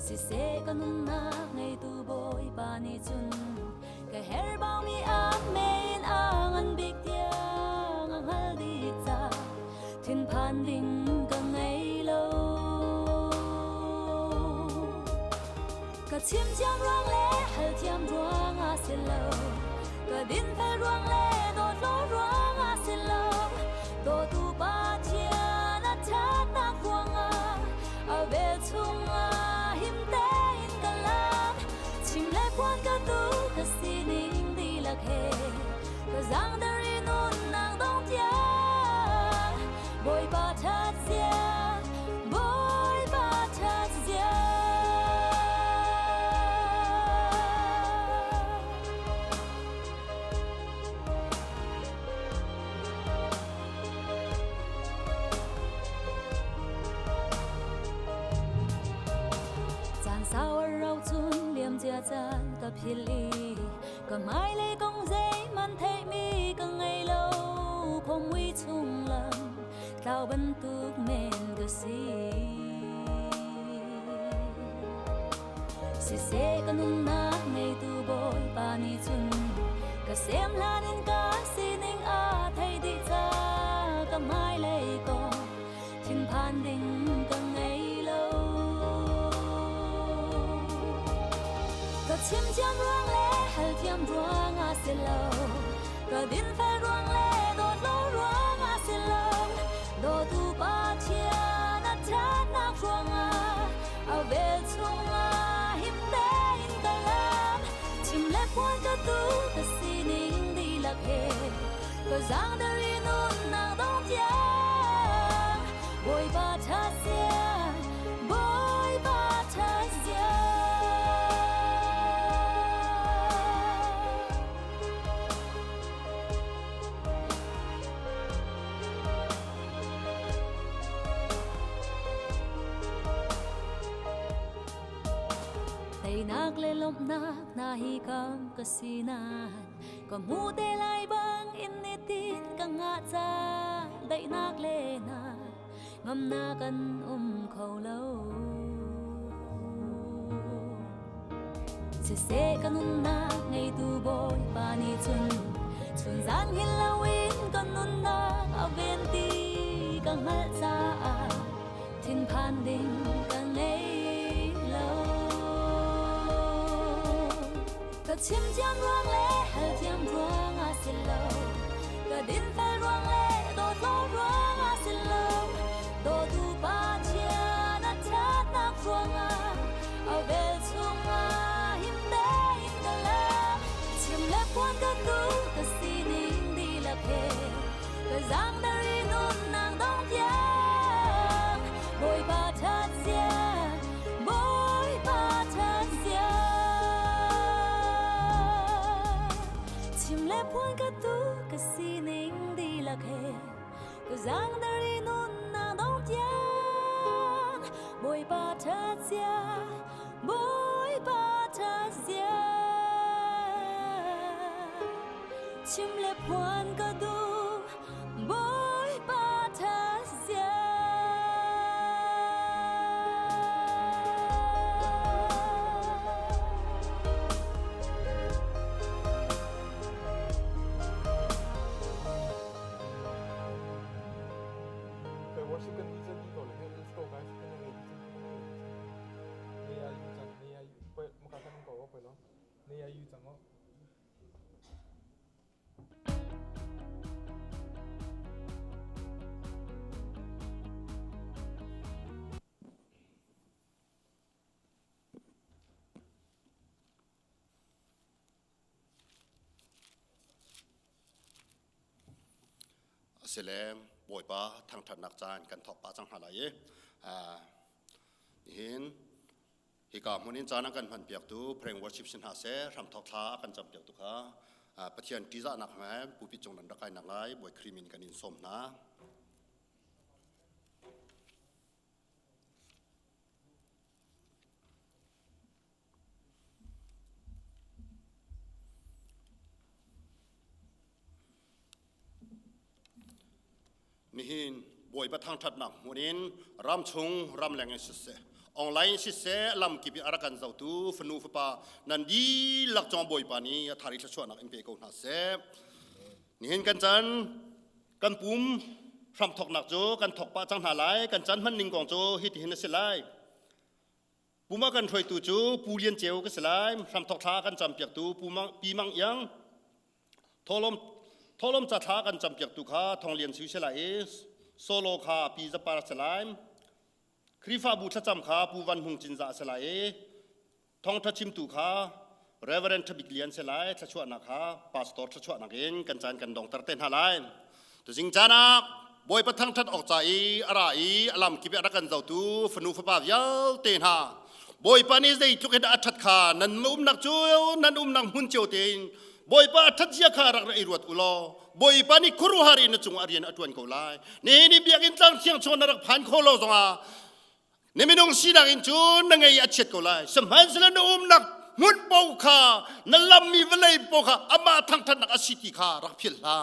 si se kanun na ngay tu boy pa ni chun ka her bao mi a main ang an bik tiang ang hal di cha thin phan ding ka ngay lo ka chim jam rang le hal jam ruang a se lo ka din fa ruang le do lo ruang a se lo do tu ba chia na cha na ruang a ve chung a him te in ka lam chim le quan ka tu ka si ning di lak he ka zang da ri nun nang dong tia boy ba cha sia boy ba cha sia chia chan ka phili ka mai le kong dei man thei mi ka ngai lo khom wi chung lam tao ban tuk men ka si se ka nun na ngai tu boy pa ni chun ka sem lan in ka si ning a thei di cha ka mai le kong thin phan ding ka ngai lo chim jam ruang le hal jam ruang a se lo ka din fa ruang le do lo ruang a se lo do tu pa chia na cha na ruang a ve chung a him te in ka lam chim le pon ka tu ka si ning di lak he ka zang da ri nun nang dong tia boy ba cha sia boy ba cha sia nak le lom nak na hi kam kasinan ka mu te lai bang in ni tin ka nga cha dai nak le na ngam na kan khâu lo se kanun na ngay tu boy pa ni chun chun zan hin lawin kanun na aven ti ka ngal cha thin phan ding ka ngay chim jam ruang le hal jam ruang a se lo ka din fa ruang le do lo ruang a se lo do tu pa chia na cha na ruang a ve chung a him te in ka la chim le quan ka tu ka si ning di la ke ka zang da ri nun nang dong tia boy ba cha sia boy ba cha sia puan ka tu ka si ning di lak he ka zang da ri nun na dong tiang boy ba cha sia boy ba cha sia chim le puan ka tu boy ba cha sia Selem Bawipa Thangthat Caan kan thok pa chang halai hin hi ka munin chana kan han piak tu preng worship sin ha se ram thok tha kan cham piak tu kha pathian tiza nak ma pupi chong nan dakai nak lai boi krimin kan in som na nihin Bawipa Thangthat nak munin ram chung ram leng se องไลน์สิเสลำกิบอารักันเจ้าตูฟนูฟปานันดีลักจอมบอยปานีทาริชชวนักเอ็มพีกนาเสนี่เห็นกันจันกันปุ่มรำถกหนักโจกันถกปะจังหาไลกันจันมันนิ่งกองโจฮิตเห็นเสไลปูมากันถอยตูจูปูเลียนเจียวก็เสไลรำถกท้ากันจำเปียกตูปูมังปีมังยังทอลมจัดท้ากันจำเปียกตูข้าทองเลียนชิวเสไลโซโลคาปีจะปาเสไลครีฟาบูชะจำขาปูวันหงจินจะเสไลทองทัชิมตูขาเรเวเรนทบิกเลียนเสไลชะชวนักขาพาสตอร์ชะชวนักเองกันจานกันดองตระเต้นหาไลตัวจริงจานะบอยประทังทัดออกใจอะไรอลำกิบอารักันเจ้าตูฟนูฟปาวยาวเตนหาบอยปานิสได้ทุกเหตุอัดทัดขานันนักจูนันนักหุ่นเจียวเตนบอยปาทัดเสียขารักไอรวดอุลอบอยปานิครูฮารินจงอารียนอตวนเขาไลนี่เบียกินจังเชียงชนรักพันโคโลจงอานี่ไม่ต้องสีดังอินจูนั่งไงอัดเช็ดเขาไลสมัยสลันนักมุดปูขานั่นลำมีเวลัยปูขาอามาทางทัดนักอาศิติขารักพิลลา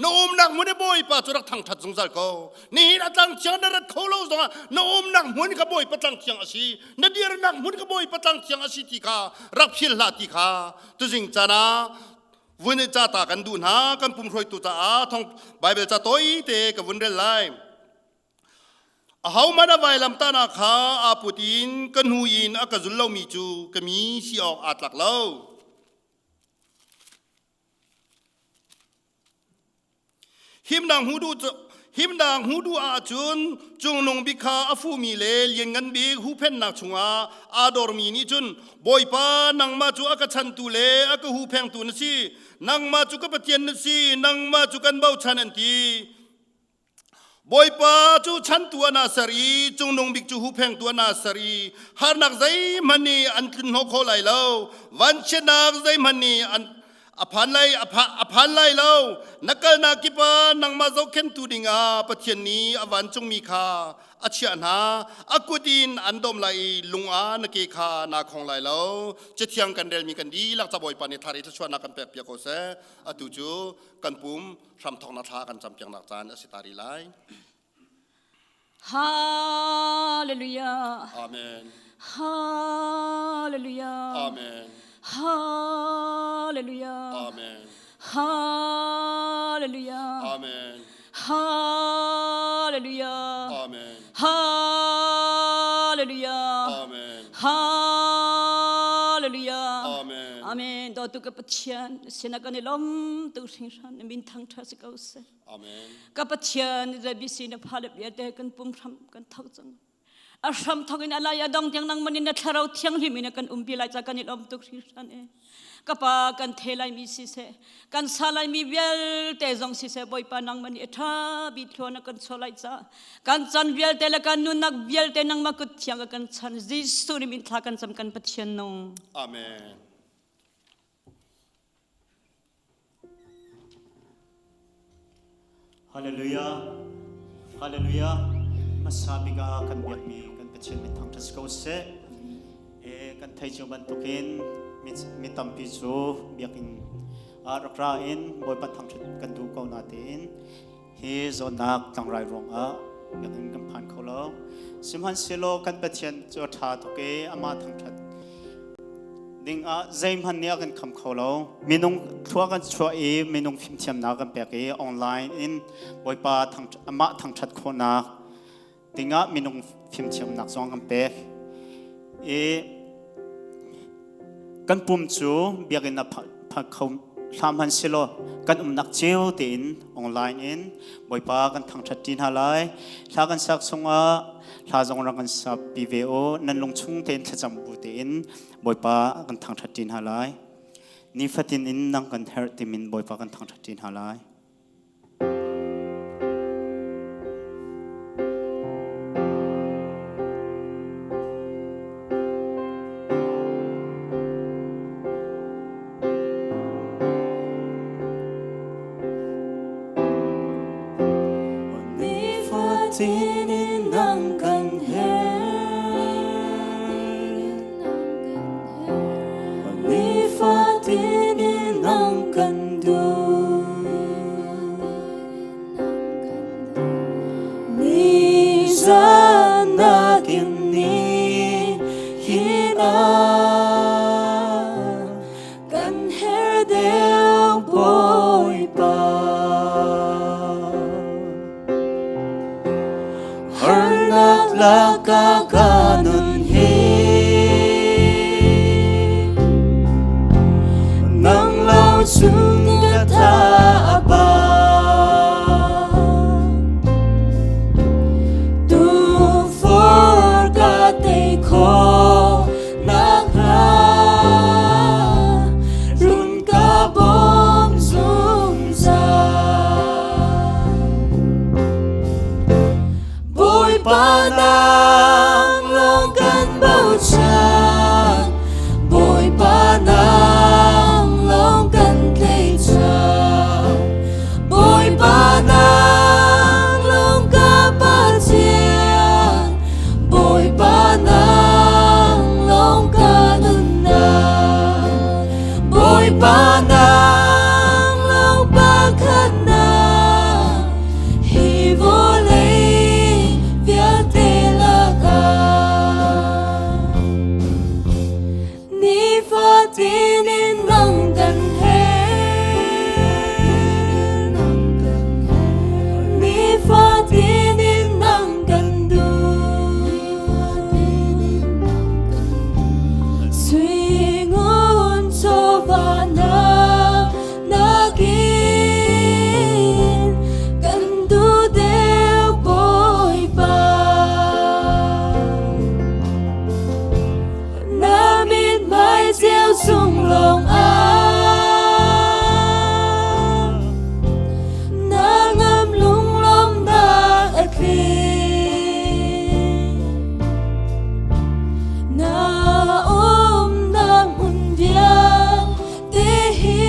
โน้มนักมุนบอยป้าจุรักทางทัดสงสารเขานี่นักทางเชียงนรักเขาเราส่งโน้มนักมุนขบอยป้าทางเชียงอาศินัดเดียร์นักมุนขบอยป้าทางเชียงอาศิติขารักพิลลาติขาตุสิงจานะวันนี้จะตากันดูนะกันปุ่มคอยตุตาทองไบเบิลจะโต้ยเตกับวันเรลไลเฮามาได้ไว้ลำตานาคาอาปุตินกันหูยินอากาจุลเล่ามีจูก็มีสีออกอาตลักเล่าหิมดังหูดูอาจุนจงนงบิคาอฟูมีเลเลียนกันบีหูเพนนักชงอาดอร์มีนี่จุนบอยปานังมาจูอากาชันตูเลอากาหูเพงตูนสีนังมาจูกับปะเทียนนสีนังมาจูกันเบาชันอันตีบอยป้าจูฉันตัวนาสรีจงนงบิกจูหูแพงตัวนาสรีหานักใจมันนี่อันขึ้นหัวโคไหลเล่าวันเชนักใจมันนี่อันอภันไลเล่านักนากิปานังมาเจ้าเข็นตูดิงาปะเทียนนี้อวันจงมีคาอาเชียนาอากุดินอันดมไหลลุงอานเกคานาคงไหลเล่าจะเที่ยงกันเดลมีกันดีลักจะบอยปานิทาริทชวนากันเปียกเปียกโคเซอตุจูกันปุ่มรำทองนาทากันจำเปียงนักจานอสิตาริไลฮาเลลูยาอาเมนฮาเลลูยาอาเมนฮาเลลูยาอาเมนฮาเลลูยาอาเมนฮาเลลูยาอาเมนฮาเลลูยาอาเมนฮาเลลูยาอาเมนอาเมนตัวตุกปะเชียนเสนากันลมตุสิงชันมินทังทัสกาเซอาเมนกับปะเชียนจะบิสินพาเลบยาเดกันปุ่มทำกันทักจังอาสามทกินอะไรยาดองยังนังมันนัทเราเที่ยงริมินกันปีไลจากกันลมตุสิงชันกับปากันเทลายมีสิเซกันสลายมีเวลเตจงสิเซบอยปานังมันเอท่าบิดโลนักันโซไลจ้ากันจันเวลเตละกันนุนักเวลเตนังมากุดเที่ยงกันจันจิสุริมินทักกันจำกันปะเชียนนงอาเมนฮาเลลูยาฮาเลลูยามาสาบิกากันเบียกมีกันปะเชียนมิทางทัสโกเซกันไทยจูบันตุกินมิตัมพิจูเบียกินอารักราอินบอยปัทางชุดกันดูเกานาตินฮีโซนักตังไรรองเบียกินกันผ่านเขาแล้วสิมหันสิโลกันปะเชียนจวดทาตุเกอามาทางชุดดิ่งใจมันเนี่ยกันคำเขาแล้วมีนุ่งทัวกันชัวมีนุ่งพิมพ์เทียมนักกันเปียกออนไลน์อินบอยปาทางอามาทางชุดคนนักดิ่งมีนุ่งพิมพ์เทียมนักสองกันเปียกกันปุ่มจูเบียกินพักเขาทำหันสิโลกันนักเจียวตินออนไลน์อินบอยปากันทางชัดจีนหาไลถ้ากันสักสงถ้าจงรักกันสับปีเวโอนั่นลงชุ่งเต็นจะจำบุตินบอยปากันทางชัดจีนหาไลนี่ฟัตินอินนั่งกันเฮร์ติมินบอยปากันทางชัดจีนหาไลTinin ang kanher Ni fatinin ang kandu Ni zanakin ni Bawipa Hmannak laka kanon hi nang lau chung ka tha ba tu for ka te kho na kha run ka bom zum za Bawipa nang long kan bao chan Bawipa nang long kan thei chan Bawipa nang long ka pa chian Bawipa nang long ka nun na Bawipa nang long pa khat na hi vô lấy việc tê la ka ni fa tin in nang kan he ni fa tin in nang kan du suy ngon cho va na nagin kan du deu Bawipa Namit mai gieo sung lòng a na ngâm lung lom na a khi na nam hun viang te hi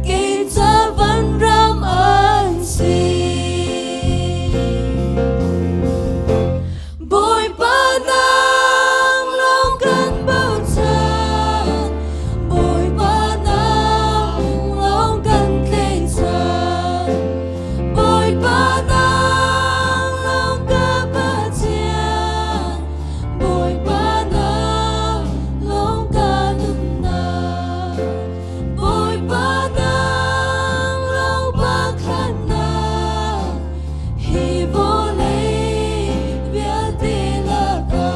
kim cha văn ram an si Bawipa nang long kan bao chan Bawipa nang long kan thei chan Bawipa nang long ka pa chian Bawipa nang long ka nun na Bawipa nang long pa khat na hi vô lấy việc tê la ka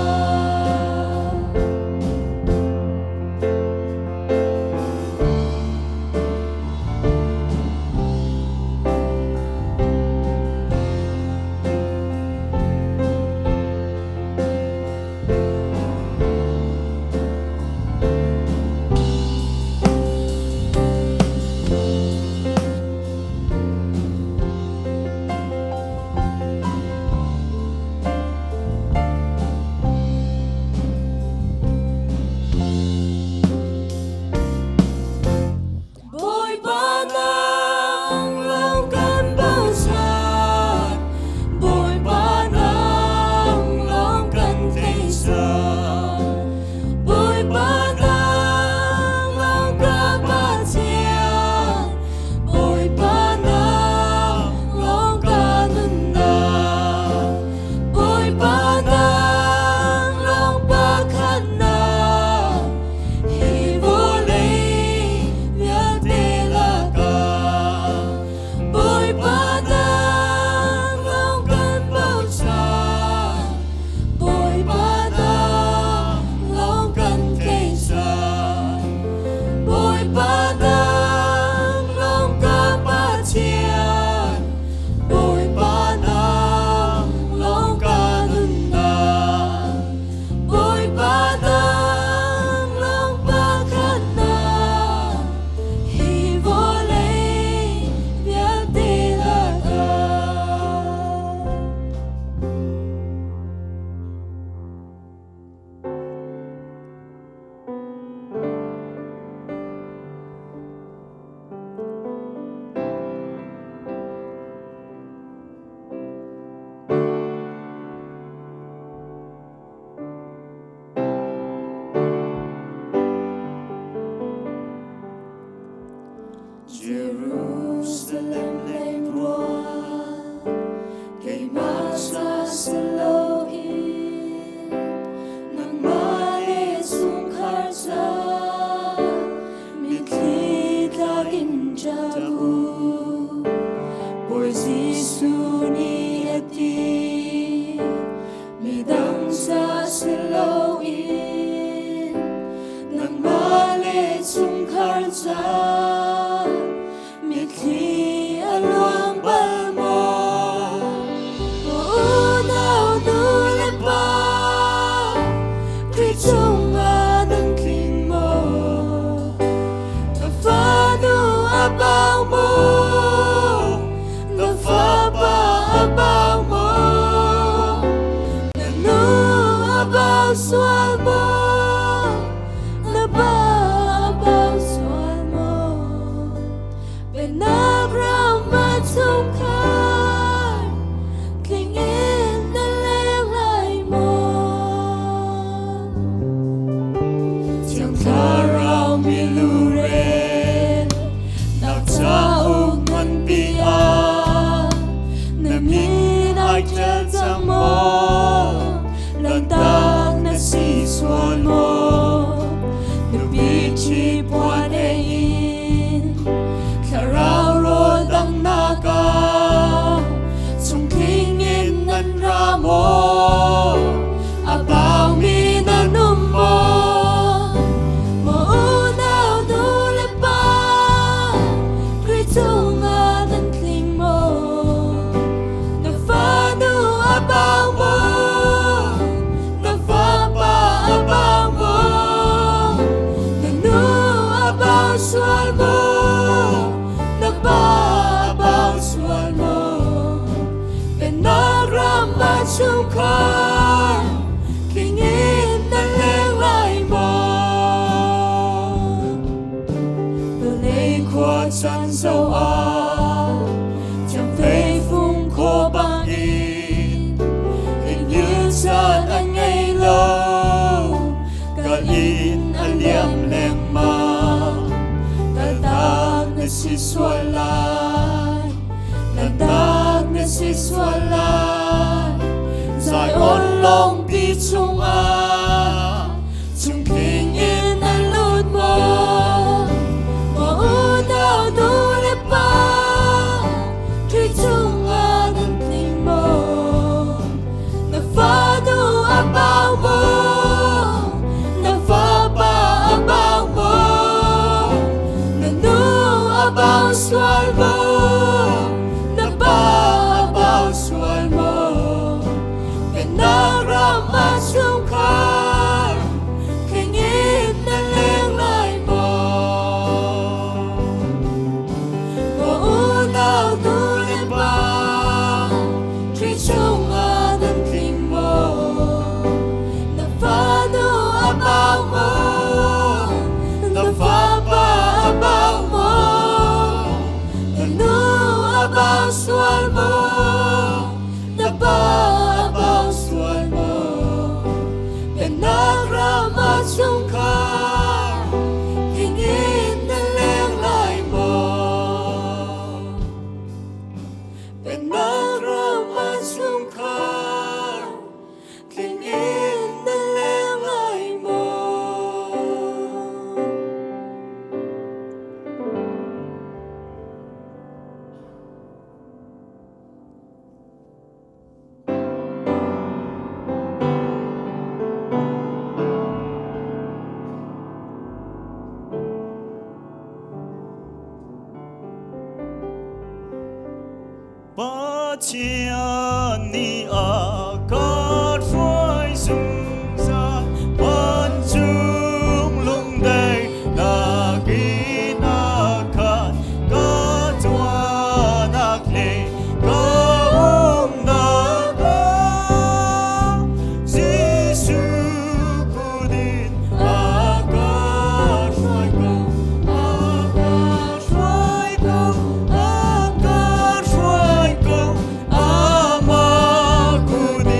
Bawipa nang long kan bao chan Bawipa nang long kan thei chan Bawipa nang long ka pa chian Bawipa nang long ka nun na Bawipa nang long pa khat na hi vô lấy việc tê la ka Bawipa nang long kan bao chan Bawipa nang long kan thei chan Bawipa nang long ka pa chian Bawipa nang long ka nun na Bawipa nang long pa khat na hi vô lấy việc tê la ka Jerusalem lên rua cây masa Elohim nang male sung kharsa mitli cha mi khi luang bal mo o nào du le pa khi chung nang king mo the fa du abang mo the fa ba abang mo the nu abang sual mo the ba abang sual mo bên nắp ram ma chung khai kinh in đã lên lại mo chẳng tha rau mi lu ren đặc cha ung ngân bi a na min ai chân sang mo lần tang na si sual mo na bi chi puan e in kharao ro dang na ka chung kinh in nan ra mo abang mi na num mo mo nào du le pa kri chung a nan kling mo na fa du abang mo na fa pa abang mo na nu abang sual mo na ba abang sual mo bên na ram ma chung khai kinh in đã lên lại mo từ đây qua chân dâu a chẳng thấy phung khô bằng in hình như chân anh ngày lâu cả in anh liam leng ma ta ta na si sual lại ta ta na si sual lại dài ôn long bi chung a chung kinh in anh lút mo mo nào du le pa khi chung a nan kling mo na fa du abang mo na fa pa abang mo na nu abang sual mo na ba abang sual mo bên na ram ma chung khai kinh in đã lên lại mo mo nào du le pa khi chung a nan kling mo na fa du abang mo na fa pa abang mo na nu abang sual mo na ba abang sual mo bên na ram ma chung khai kinh in đã lên lại mo bên na ram ma chung khai kinh in đã lên lại mo. Ba chia ni a God phoi sung sa ban chung lung day na ki na khan ka tua na kle ka na ka Giêsu kudin a God phoi go a God phoi go a God phoi go ama kudin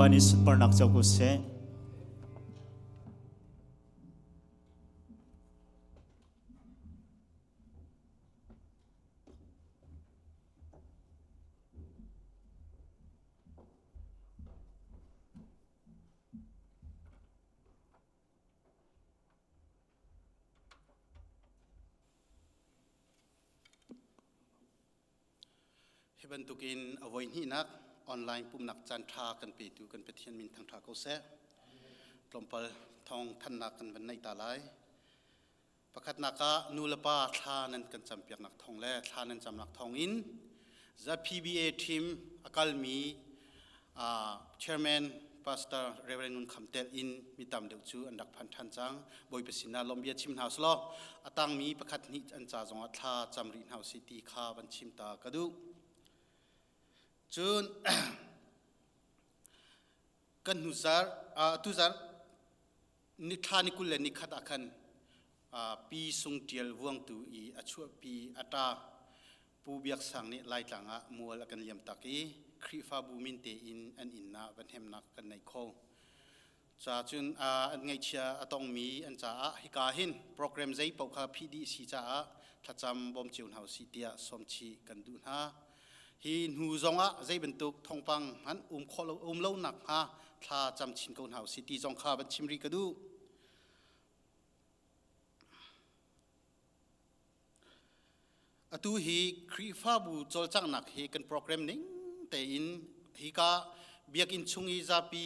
bani Hmannak jau ko se Hibantukin avoid hinak online pumnak Thangthat kan petu kan petian min Thangthat ko se tlompal Thawngthach kan banai talai pakat naka nulapa thanan kan champiak nak thong le thanan chamnak thong in za PBA team akalmi chairman pastor reverend nun khamtel in mitam deu chu andak phan than chang Bawipa sina lombia chim house lo atang mi pakat ni an cha jong atha chamri house city kha ban chim ta kadu chun kan nuzar tuzar ni thani kul le ni khat akhan pi sung tial wang tu I achu pi ata pu biak sang ni lai tlanga mual akan liam taki khri fa bu min te in an inna ban hem nak kan nei kho cha chun an ngai chia atong mi an cha hi ka hin program zai pau kha PDC cha thacham bom chiun house tia somchi kan du ha hi hu zonga zai bentuk thongpang han khol lo nak ha tha cham chin kon house city zong kha ban chimri kadu atu hi khri fa bu chol chang nak hi kan program ning te in hi ka biak in chungi za pi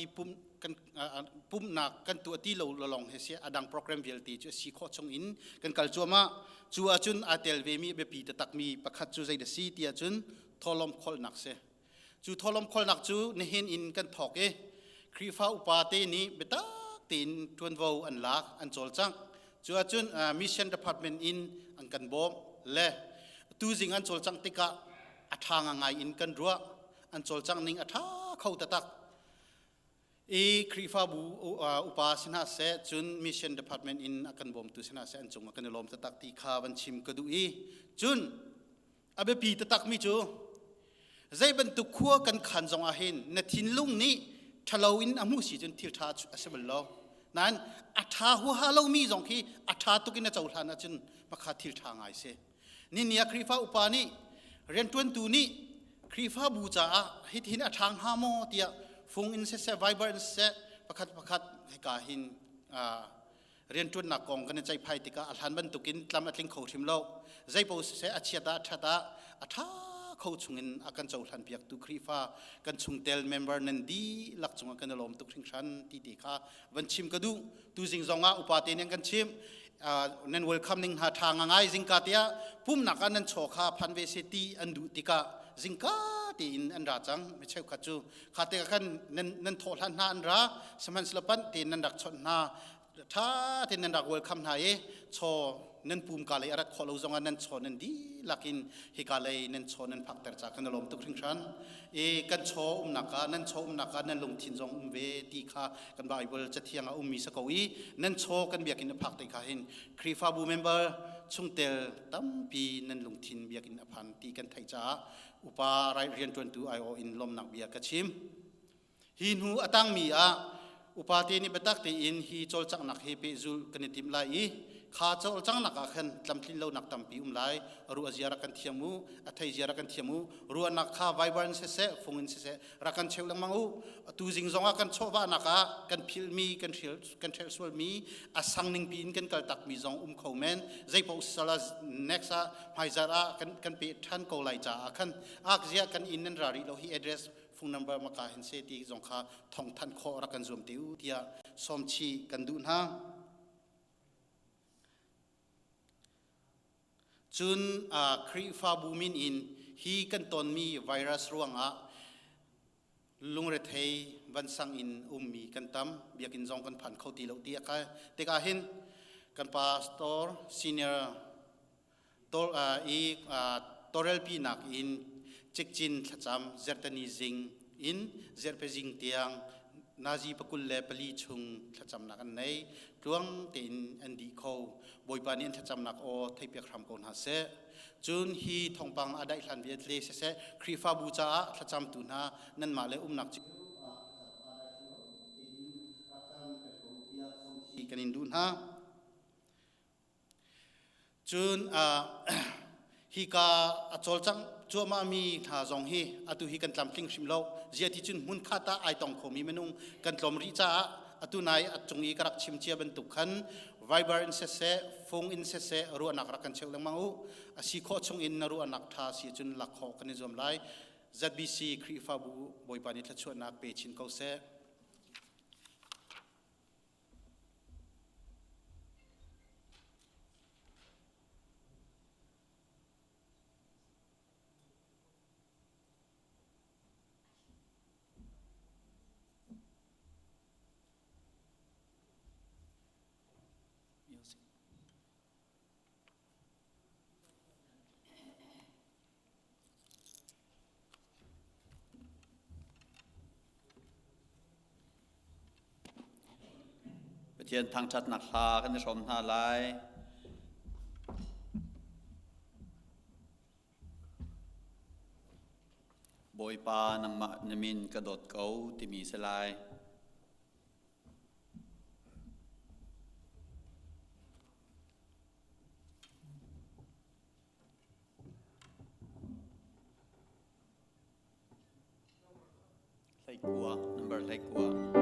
pum nak kan tu ati lo long he se adang program velti chu si kho chung in kan kal chuma chu achun atel ve mi be pi ta tak mi pakhat chu zai da si tia chun tholom khol nak se chu tholom khol nak chu ne hin in kan thok e khri fa upate ni beta tin tun vo an lak an chol chang chu achun mission department in an kan bom le tu jing an chol chang tika athanga ngai in kan ruwa an chol chang ning atha khau ta tak e khri fa bu upa sina se chun mission department in akan bom tu sina se an chung kan lom ta tak ti kha ban chim ka du e chun abe pi ta tak mi chu zai ban tu khua kan khan jong a hin na thin lung ni thalawin amu si chun thil tha asebal lo nan atha hu ha lo mi jong khi atha tu kin na chau thana chun makha thil tha ngai se ni nia khri fa upa ni ren tun tu ni khri fa bu cha hit hin athang ha mo tia fung in se viber se pakhat ka hin ren tun na kong kan chai phai tika alhan ban tukin tlam atling kho thim lo zai po se achiata thata atha kho chungin akan chau than piak tu khri fa kan chungtel member nan di lak chunga kan lom tu khring than ti ti kha van chim ka du tu jing zonga upate nen kan chim nen welcoming ha thanga ngai jing ka tia pum na kan nan chokha phanve se ti an du tika jingka ti in an ra chang me cheu kha chu khate kan nan thol han na an ra saman slapan ti nan dak chon na tha ti nan dak welcome na e cho nan pum ka le ara kholo zonga nan cho nan di lakin hi ka le nan cho nan phak tar cha kan lom tu khring than e kan cho naka nan lung thin jong ve ti kha kan bible cha thianga mi sa ko i nan cho kan biakin phak te kha hin khri fa bu member chungtel tampi nan lung thin biakin aphan ti kan thai cha upa rai rian tun tu io in lom nak bia ka chim hin hu atang mi a upa te ni batak te in hi chol chak nak he pe zul kan tim lai i kha chol chang nak a khan tlamthin lo nak tampi lai ru aziara kan thiamu athai ziara kan thiamu ru anak kha vibrant se fungin se ra kan cheu lang mangu tu jing zonga kan chowa naka kan phil mi kan thel sol mi asang ning pin kan kal tak mi zong khomen zai po sala next a maizara kan pe than ko lai cha khan ak zia kan in nan rari lo hi address phone number maka hin se ti zong kha thong than kho ra kan zum tiu tia somchi kan du na chun khri fa bumin in hi kan ton mi virus ruanga lungre thei ban sang in mi kan tam biakin jong kan phan khoti lo ti ka te ka hin kan pastor senior tor torel pi nak in chikchin thacham zertani jing in zerpejing tiang nazi pakul le pali chung thacham nak an nei tuang tin andi kho Bawipa ni thacham nak o thaipiak ram kon ha se chun hi thongpang adai hlan viet le se khri fa bu cha thacham tu na nan ma le nak chi kan in dun ha chun hi ka achol chang chu ma mi tha zong hi atu hi kan tlam tling shim lo zia ti chun mun khata ai tong khomi menung kan tlom ri cha atu nai achungi karak chim chia ban tu khan viber in se phone in se ru anak ra kan cheu lang mangu asi kho chung in naru anak tha si chun lakho kan zom lai ZBC Krifa bu Bawipa ni thachua nak pe chin ko se Thiên Thangthat Nạc Hà kan som na lai Bawipa nang ma namin kadot kau timi selai Lai Kua number Lai Kua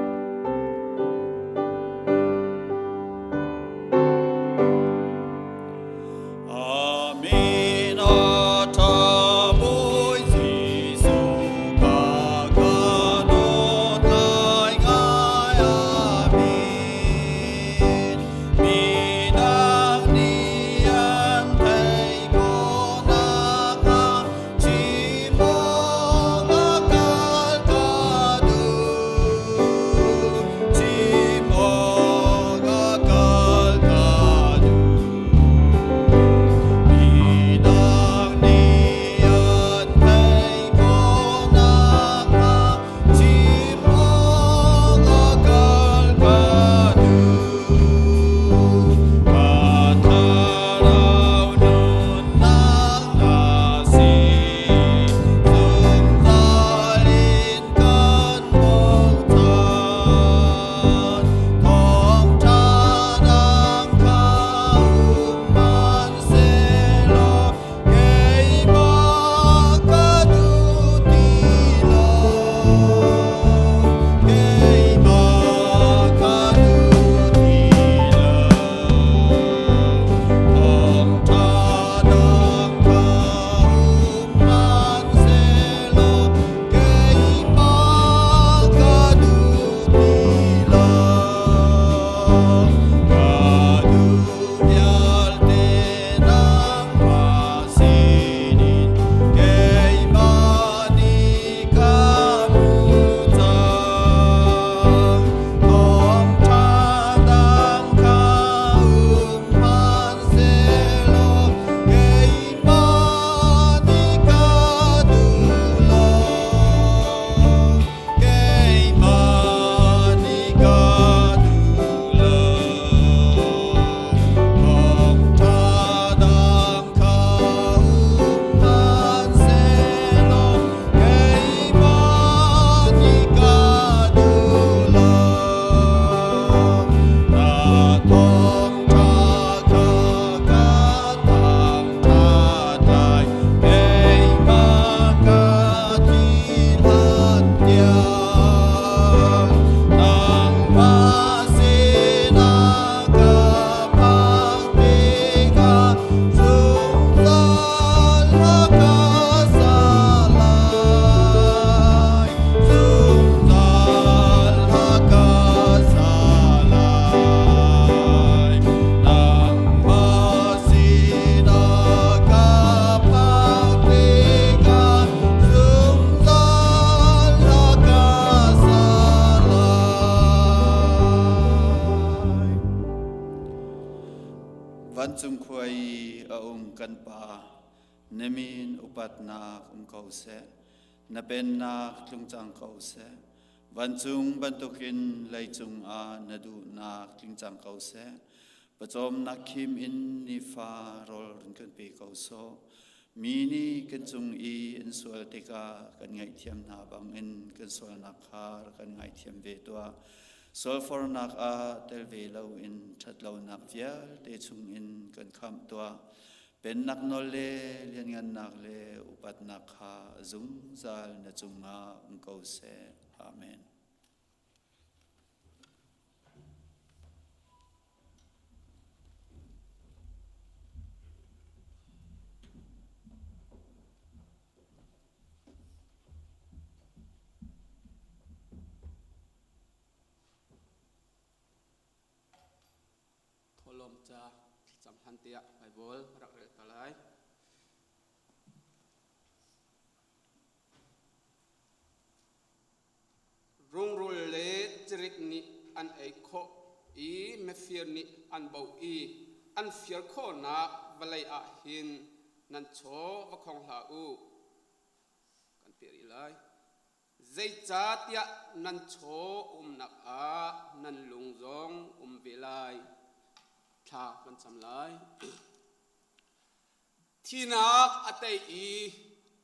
kan pa nemin upat na kau se na pen na tlungchang kau se vanchung bantukin leichung a nadu na tlungchang kau se pachom na kim in ni fa rol kan pe kau so mini kan chung I in sual teka kan ngai thiam na bang in kan sual na khar kan ngai thiam ve to Sol for nak a tel ve lo in that lo nak vial te chung in kan kham tua pen nak no le lian ngan nak le upat nak ha zung zal na chunga ko se amen. Tholom cha cham hantia Bible rak re talai rung rul le chirik ni an ei kho I me fear ni an bau I an fear kho na valai a hin nan cho va khong la u kan peri lai zai cha tia nan cho nak a nan lung zong velai tha kan cham lai thi nak atai I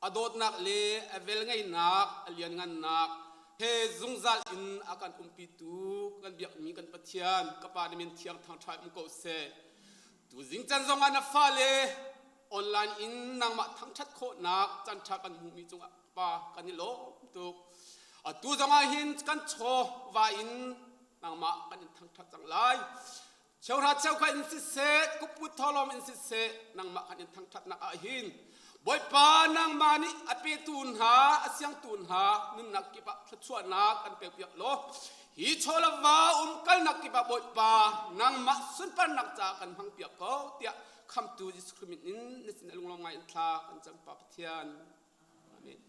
adot nak le avel ngai nak alian ngan nak he zungzal in akan umpitu kan biak mi kan pathian kapa ni min thiang thang thai ko se tu jing chan zong an fa le online in nang ma thang that kho nak chan tha kan mu mi chung pa kan ni lo tu tu zong a hin kan cho wa in nang ma kan thang that chang lai Chau ra chau ka insise kuput tholom insise nang ma kan thang that na a hin Bawipa nang mani ape tun ha asyang tun ha nun nak ki pa thachua nak an pe piak lo hi chola wa kal nak ki pa Bawipa nang ma sun pan nak cha kan hang piak ko tia kham tu discriminate in nisin alung ngai thla kan chang pa pathian amen.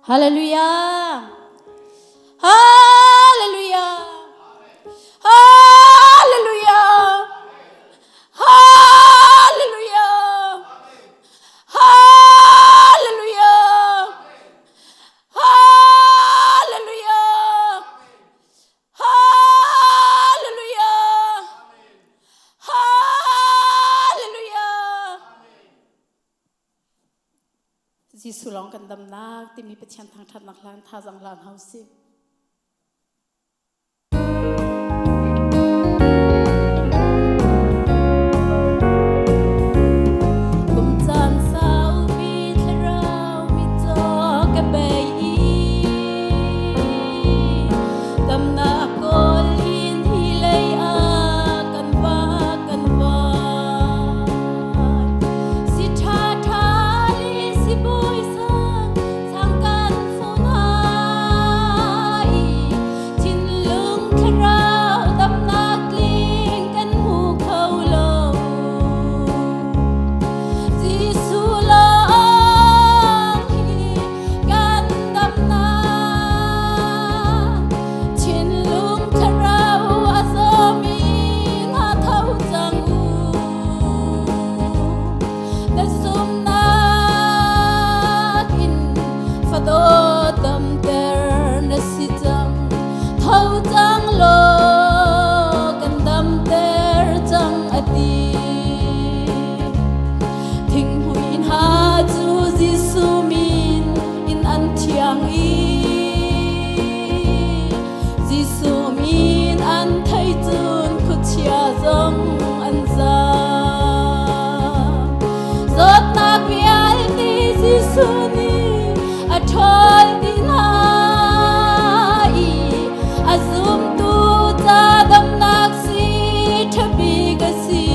Hallelujah. Hallelujah. Hallelujah. Hallelujah. Hallelujah. Hallelujah. Hallelujah. Hallelujah. Giêsu long kan dam nak ti mi pathian thang that nak lan tha jang lan hau si kum chan sau bi thrau mi cho ka bei dam na kol in hi lei a kan va si tha tha li si boi sang sang kan so nai chin lung khrau dam na kling kan hu khau lo Giêsu lang hi kan dam na chin lung khrau azomin ha thau chang u na zum na in fado dam ter na si chang thau chang lo kan dam ter chang ati thing huin ha chu Giêsu min in an thiang I Giêsu min an thai chun khu chia zong an za zot na vial ti Giêsu ni a thol ti na I a zum tu cha dam nak si thabi ka si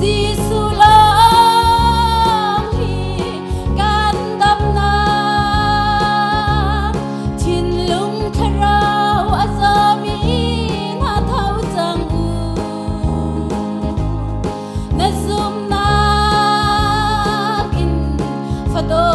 Giêsu lang hi kan dam na chin lung khrau azomin ha thau chang u na zum na in fado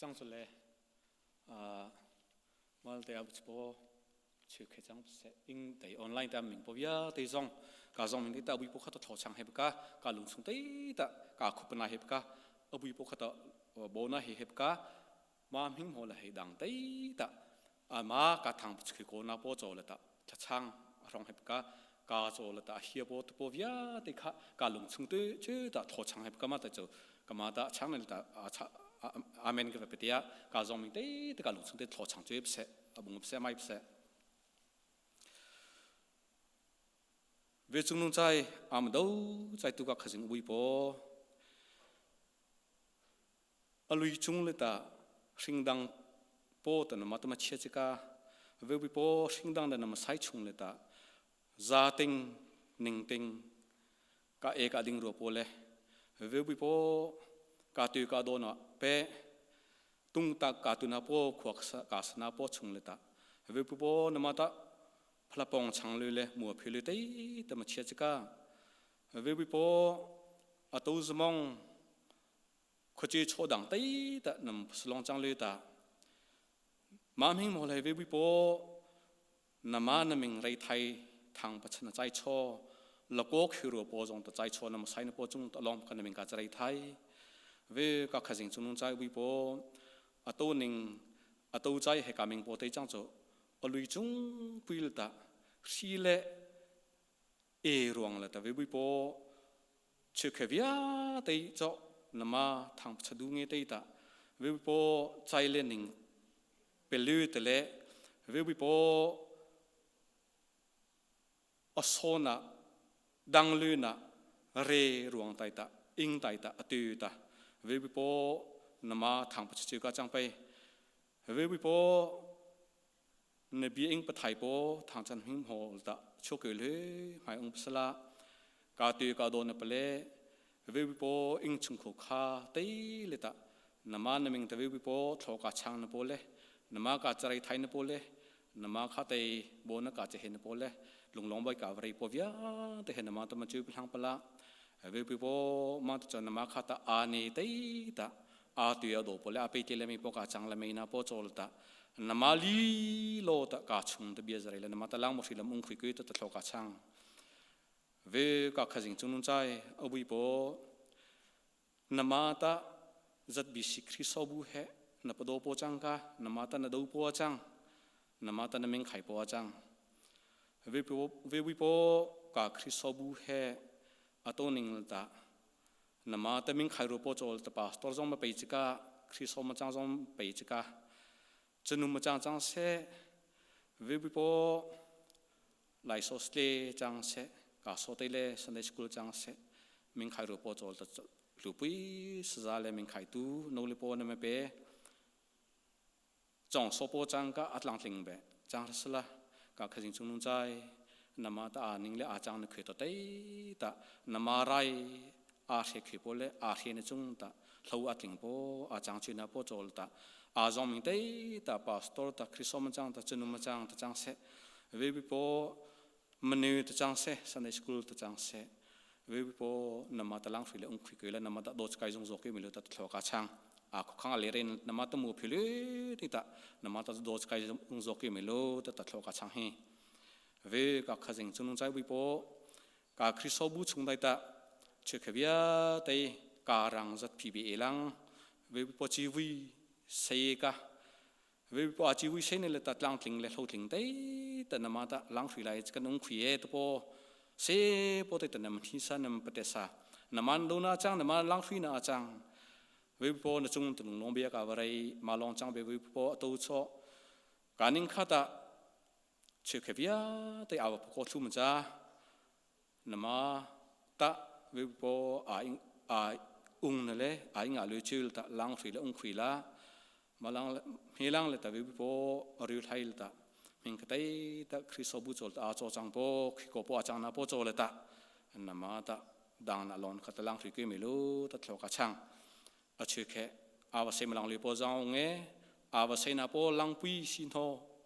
จังสุดเลยมาเดี๋ยวจะพอชื่อแค่จังเสอิงแต่ออนไลน์แต่มิงพบยาแต่ซองกาซองมิงแต่บุยพวกเขาต้องช่างให้ปะกาลุงสุงแต่กาคุปนาให้ปะบุยพวกเขาต้องโบนาให้ปะมามิงหัวละให้ดังแต่มากาทางคือโกนาโปโจละแต่ช่างรองให้ปะกาโจละแต่เฮียโปตพบยาแต่กาลุงสุงชื่อแต่ทอช่างให้ปะมาแต่โจกามาแต่ช่างนั่นแต่อาเมนก็เป็นเดียกาซองมิงแต่กาลุงสุงทอช่างช่วยเสบุงเสไม่เสเวจุงนุ่งใจอามดูใจตุกขจิงอุยโปอลุยจุงเลตาสิงดังโปตันมาตมาเชียจิกาเววิโปสิงดังเดนมาไซจุงเลตาซาติงนิงติงกาเอกาดิงรัวโปเลเววิโปกาตุกาโดนะเปตุงตากาตุนาโปขวกกาสนาโปจุงเลตาเววิโปนมาตาพลปองช่างเลยมัวพิลุตีแต่มาเชียจิกาเวบิโปอัตุสมองขจีโชดังตีแต่นำสลองจังเลยตามามิงโมเลยเวบิโปนามานมิงไรไทยทางปัจจัยใจโชละโกคิรัวโปจงแต่ใจโชนำใส่นโปจงตลอมกันมิงกาจไรไทยเวก็ขจิงจุนใจวิโปอัตุนิงอัตุใจให้กามิงโปเตจังโจอลุยจุงพิลตาชีเลรวงละแต่เวบิโปเชื่อแค่วิอาเตยเจาะนมาทางชดูเงเตยตาเวบิโปใจเลนิงเปลือแต่เละเวบิโปอโซนะดังลืนะเรรวงไตตาอิงไตตาอตุตาเวบิโปนมาทางปัจจุบันจังไปเวบิโปในบีอิงปะไทยโปทางจันหิมโหตะโชคเลยหายองค์สละกาตุกาโดนเปเลเวบิโปอิงชุงขุคาตีเลตะนามานมิงตะเวบิโปทอกาช่างนโปเลนามากาจไรไทยนโปเลนามาคาเตโบนกาจะเห็นโปเลลุงลงใบกาบริโปวิอาแต่เห็นนามาตะมันจูบทางปละเวบิโปมาตะนามาคาตะอาเนตีตะอาตุยาโดโปเลอาไปเจเลมิโปกาช่างละเมนาโปโจลตะนามาลีโลตะกาชุงตะเบียจไรเลยนามาตะลังมุสิลมุงคุยกุยตะตะโลกาช่างเวกาขจิงจุนุนใจอบุยโปนามาตะจัดบิสิคริสอบูเฮนาปโดโปจังกานามาตะนาดูโปจังนามาตะนามิงไข่โปจังเววิโปกาคริสอบูเฮอโตนิงลตะนามาตะมิงไข่รูโปโจลตะปาสตอร์จงมาไปจิกาคริสอมาจังจงไปจิกาจนุมจังจังเสเวบิโปไลโซสเลจังเสกาโซเตเลสันเดสกุลจังเสมิงไครูโปโจลตะลูปุยสซาเลมิงไคตูโนลิโปนเมเปจงโซโปจังกาอัตลังลิงเบจังรัสละกาขจิงจุนุนใจนามาตาอานิงเลอาจังนึกเขตเตตะนามาไรอาเชขิโปเลอาเชนจุงตะเล่าอัตลิงโปอาจังชินาโปโจลตะอาจอมิงเตยตาพาสตอร์ตาคริสโอมจังตาจุนุมจังตาจังเสเวบิโปมันนิวตาจังเสสันเดสกุลตาจังเสเวบิโปนามาตาลังฟิเลอุงคุยกุยละนามาตาโดสกายจงโจกิมิลุตาทลอกาช่างอาคุขังเลเรนนามาตามูฟิเลติตานามาตาโดสกายจงโจกิมิลุตาทลอกาช่างเฮเวกาขจิงจุนุนใจบิโปกาคริสโอบูชุงไดตาเชื่อขวิอาเตยการังจัดพีบีเอลังเวบิโปจีวีเสกะเวบิโปอาจิวิเซนเลตัดลังทิงเลโลทิงเตแต่นามาตะลังฟิไลส์กันนุ่งขุยตโปเสโปเตตนามทิสานามปเตสานามันโดนาจังนามันลังฟินาจังเวบิโปนจุงตุงลงเบียกาวไรมาลองจังเวบิโปตูโซการนิงคาตะเชื่อเขวิอาเตอาวปโคทุมจ้านามาตะเวบิโปอาอุงนั่นแหละไอ้งาลุยชิลตะลังฟิลอุงฟิลามาลังเฮลังเลตะวิบิโปอริลไทลตะมิงกะไตตะคริสโอบุโจลตะอาโจจังโปคิโกโปอาจังนาโปโจเลตะนามาตะดังนาลอนคาตะลังฟิกิมิลุตะทลอกะชังอาชื่อแค่อาวเซมลังลิโปจังเงอาวเซนาโปลังปุยสินโฮ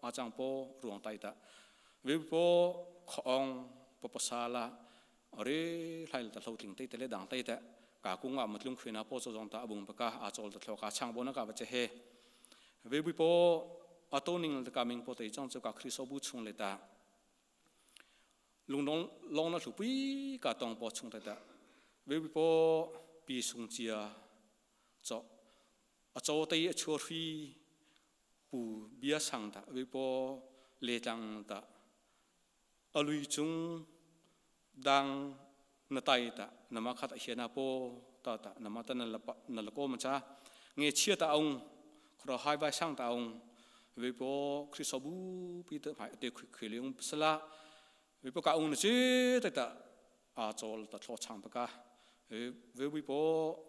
อาจังโปรวงไตตะวิบิโปของปปซาลาอริลไทลตะโลติงไตตะเลดังไตตะกากุงอามัดลุงคุยนาโปโจจงตะบุงปะกาอาโจลตะทลอกะชังโบนะกาบะเจเฮ เวบิโปอัตโตนิงตะกามิงโปเตจังเจ้ากาคริสบุชุงเลตาลุงน้องลองนั่งสุปีกาตองปอชุงเลตาเวบิโปปีสุงเจียเจ้าอัจฉริยะชัวรีปูเบียสังตาเวบิโปเลจังตาอลุยจุงดังนาไตตานามาขัดเฮียนาโปตาตานามาตันนัลโกมันจ้าเงี้ยเชื่อตาองครอหายใบช่างตาองเวโปคริสบูปีเตอร์หายเด็กขึ้นเลี้ยงสละเวโปกาองน์ชื่อแต่ตาอาโจลตาโชช่างปะกาเวโป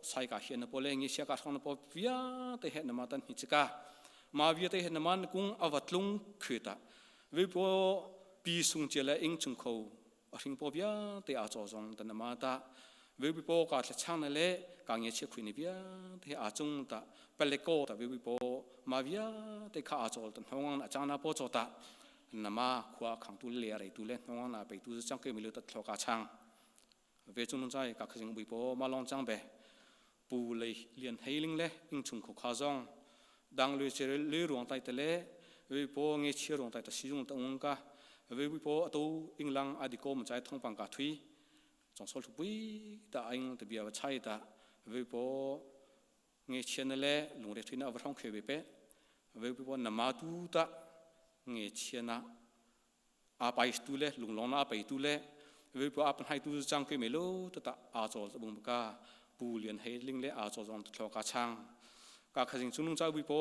ใส่กาเฮียนาโปเลงเงี้ยเชื่อการทองนาโปวิอาเตเห็นนามาตันหิจกามาวิอาเตเห็นนามันกุ้งอวัตลุงขึ้นตาเวโปปีสุงเจริญเองจุงเขาริงปอบยาเตอาจงตันมาตาเวบิโปกาจะช่างนั่นแหละกางเงี้ยเชื่อคุยนิบยาเตอาจงตาเปลโกตาเวบิโปมาวิาเตข้าอาจงตันห้องอาจารย์นาโปจตานามาขวาขังตุเลียอะไรตุเล่ห้องนาไปตุจังเกมิลุตัดทอกาช่างเวจุนใจกาขยิงบิโปมาลองจังเบปูเลยเลียนเฮลิงเล่อิงจุงขข้าจงดังเลยเจริญเรื่องไตเตเล่เวบิโปเงี้ยเชื่อรื่องไตตะซิจงตะองกาเวบิโปอตูอิงลังอดีโกมันใจท่องปังกาทุยจงสอนทุบุยตาอิงตะเบียวัชายตาเวบิโปเงี้ยเชียนเล่ลุงเรทุยน่าวัดท่องเขวิเปเวบิโปนามาตูตาเงี้ยเชียนน่ะอาไปตูเล่ลุงลองน่าไปตูเล่เวบิโปอาเป็นให้ตูจังเกมิโลตาอาโจตะบุงกาปูเลียนเฮลิงเล่อาโจจงตะทอกาช่างกาขจิงจุนุงใจวิโป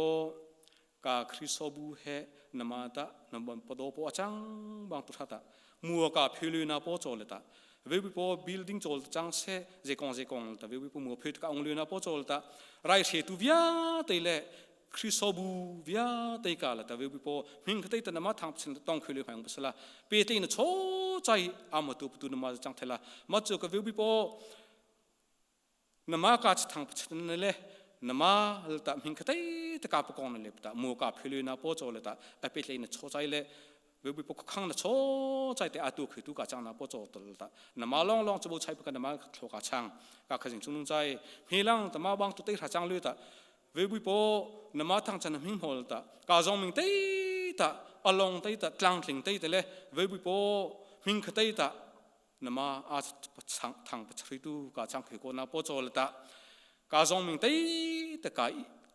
กาคริสบูเฮนามาตานำบันปโดโปอจังบางตุทัตมัวกาพิลุนาโปโจเลตาเวบิโปบิลดิ้งโจลจังเซเจกงตาเวบิโปมัวพิตกาองลุนาโปโจลตาไรเชตุวิอาเตเลคริสบูวิอาเตกาลตาเวบิโปมิงคเตตนามาทางสินต้องพิลุพังบุษลาเปเตนโชใจอามาตุปตุนามาจังเทลามาจูกเวบิโปนามากาจทางปัจจุบันเลนามาลตามิงคเตตกาปกองนั่นเลยตามัวกาพิลุนาโปโจเลตาเอเปเลนโชใจเลเวบิโปข้างนั้นโชใจแต่อาตุคือตุกาจังนาโปโจตลตานามาลองจะบูใช้ปกันนามาโชกาช่างกาขจิงจุนใจมีลังแต่มาบางตุเตหาจังเลยตาเวบิโปนามาทางจันมิงโฮลตากาจงมิงเตตาอลองเตตากลางถิงเตตเลยเวบิโปมิงคเตตานามาอาทางปัจจุบันกาจังคือโกนาโปโจเลตากาจงมิงเตตกา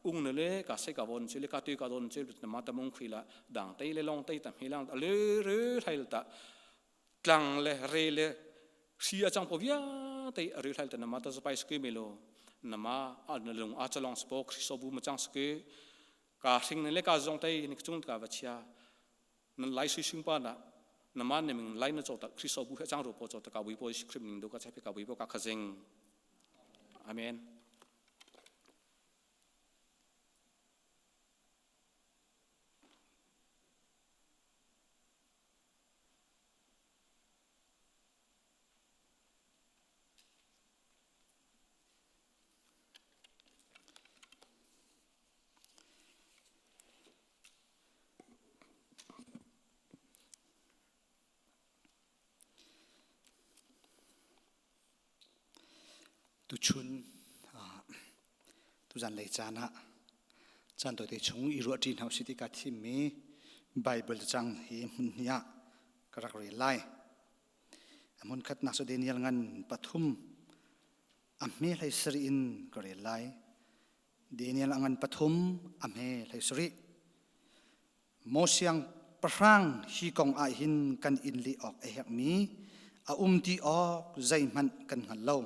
อุ้งนั่นเลยกาเสกาบอนเชลิกาตุยกาโดนเชลิตนามาตะมงขีละดังเตยเลลองเตยตะมิลังเรื่อยไทยละกลางเลเรเลเสียจังพอวิอาเตยเรื่อยไทยละนามาตะสไปสกีเมโลนามาอันลงอาจจะลองสปอคริสบูมาจังสกีกาสิงนั่นเลยกาจงเตยนิกจุงกาวัชยานั่นไล่ซิสิงปานะนามาเนี่ยมึงไล่นั่นโจตะคริสบูให้จังรูปโจตะกาวิโปสคริปนิงดูกาใช้ไปกาวิโปกาขจิงอาเมนตุชุนตุจันเลยจานะจันตัวที่ชงอิรัวจีนเฮาสิติกาที่มีไบเบิลจังฮีมุนยะกระกรีไลมุนขัดนักแสดงยัลงันปฐุมอเมไลสรีอินกรีไลเดนิยลงันปฐุมอเมไลสรีโมเสียงพรังฮีกองอาหินกันอินลีออกเอฮมีอาตีออกใจมันกันหันเล่า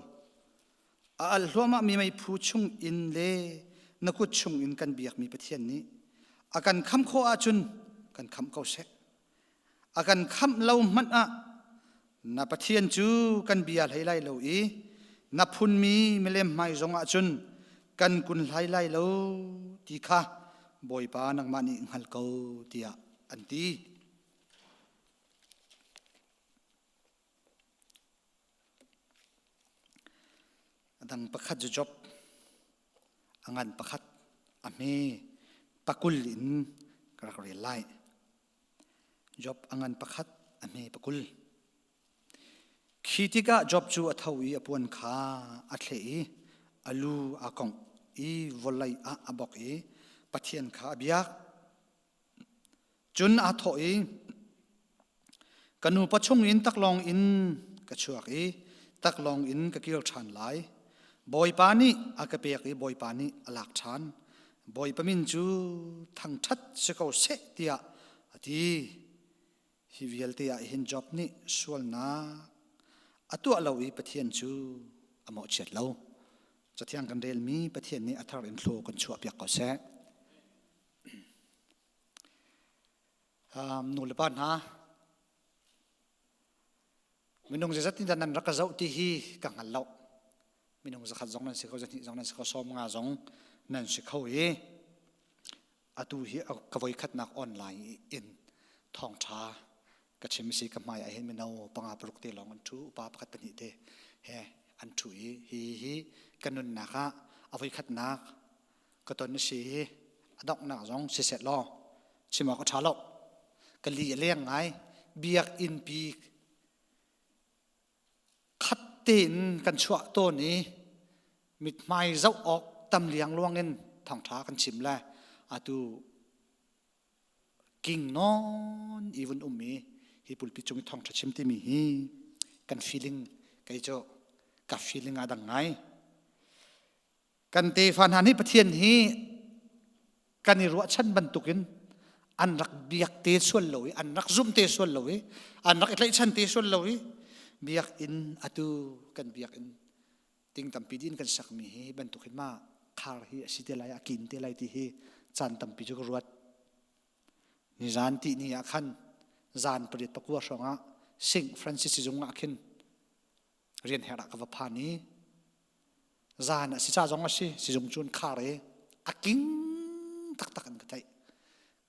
อัลฮัวมามีไม่พูดชุงอินเล่นักชุงอินกันเบียกมีประเทศนี้อาการคำโคอาจุนกันคำเกาเสกอาการคำเล่ามันอะนับประเทศจูกันเบียร์ไล่ไล่เล่าอีนับพุนมีไม่เล่มไม่จงอาจุนกันกุนไล่ไล่เล่าตีค่ะบอยปานังมันอิงฮัลเกาเตียอันตีดังประคัดจบอันประคัดอเมปักุลินกระกรีไลจบอันประคัดอเมปักุลขีติกาจบจูอัทวีอปวนขาอัทเลอลูอากงอีวอลไลอาบอก ปะเทียนขาเบียกจุนอาถอยกันนูปะชงอินตักลองอินกระชวกอีตักลองอินกะกิลชันไหลบอยปานีอากะเปียกอีบอยปานีอลักชันบอยปะมินจูทางชัดสกาวเสเตียทีฮิวิลเตียหินจอบนี่สวลนาอตัวเราอีปะเทียนจูอโมเช็ดเราจะเที่ยงกันเดลมีปะเทียนนี้อัทารินโลกันชัวเปียกก็เสนูเลปานฮะมินงจะจัดที่ดันรักเจ้าที่ฮีกังหันเรามินงจะขัดจงนั้นสิเขาจะที่จงนั้นสิเขาซ้อมงาจงนั่นสิเขาเออตูฮีเอากระวยขัดนักออนไลน์อินทองชากระชิมสิกับไม่เห็นมินเอาปังอาปลุกเตลองอันทูอุปาปขัดปนิเตเฮอันทูฮีกันนุนนักะเอาไว้ขัดนักก็ตอนนี้สิดอกนักจงสิเสร็จล้อชิมก็ช้าแล้วกันลีเลี้ยงไงเบียกอินปีขัดตีนกันชั่วตัวนี้มิดไม้เจ้าออกตำเลียงล่วงเงินทางท้ากันชิมแลอาตูกิ่งนอนอีวันมีฮิปุลปิจงทองชิมที่มีฮีกันฟีลิ่งกันโจกับฟีลิ่งอะไรไงกันเตฟันหันให้ประเทียนฮีกันนิรัวชันบรรทุกินอันรักเบียกเตส่วนเลยอันรักซุ่มเตส่วนเลยอันรักอะไรชันเตส่วนเลยเบียกอินอตูกันเบียกอินติงตัมปีดินกันสักมีฮีบรรทุกขึ้นมาคาร์ฮีสิเตลัยกินเตลัยที่ฮีจานตัมปีจุกรวดนิจานที่นี่อาคันจานประดิษฐ์ประกวดสองอ่ะสิงฟรานซิสจงอาคินเรียนเหรักกับพานีจานสิจ้าจงอาสิจงจุนคาร์เออากิงตักกันกันไทย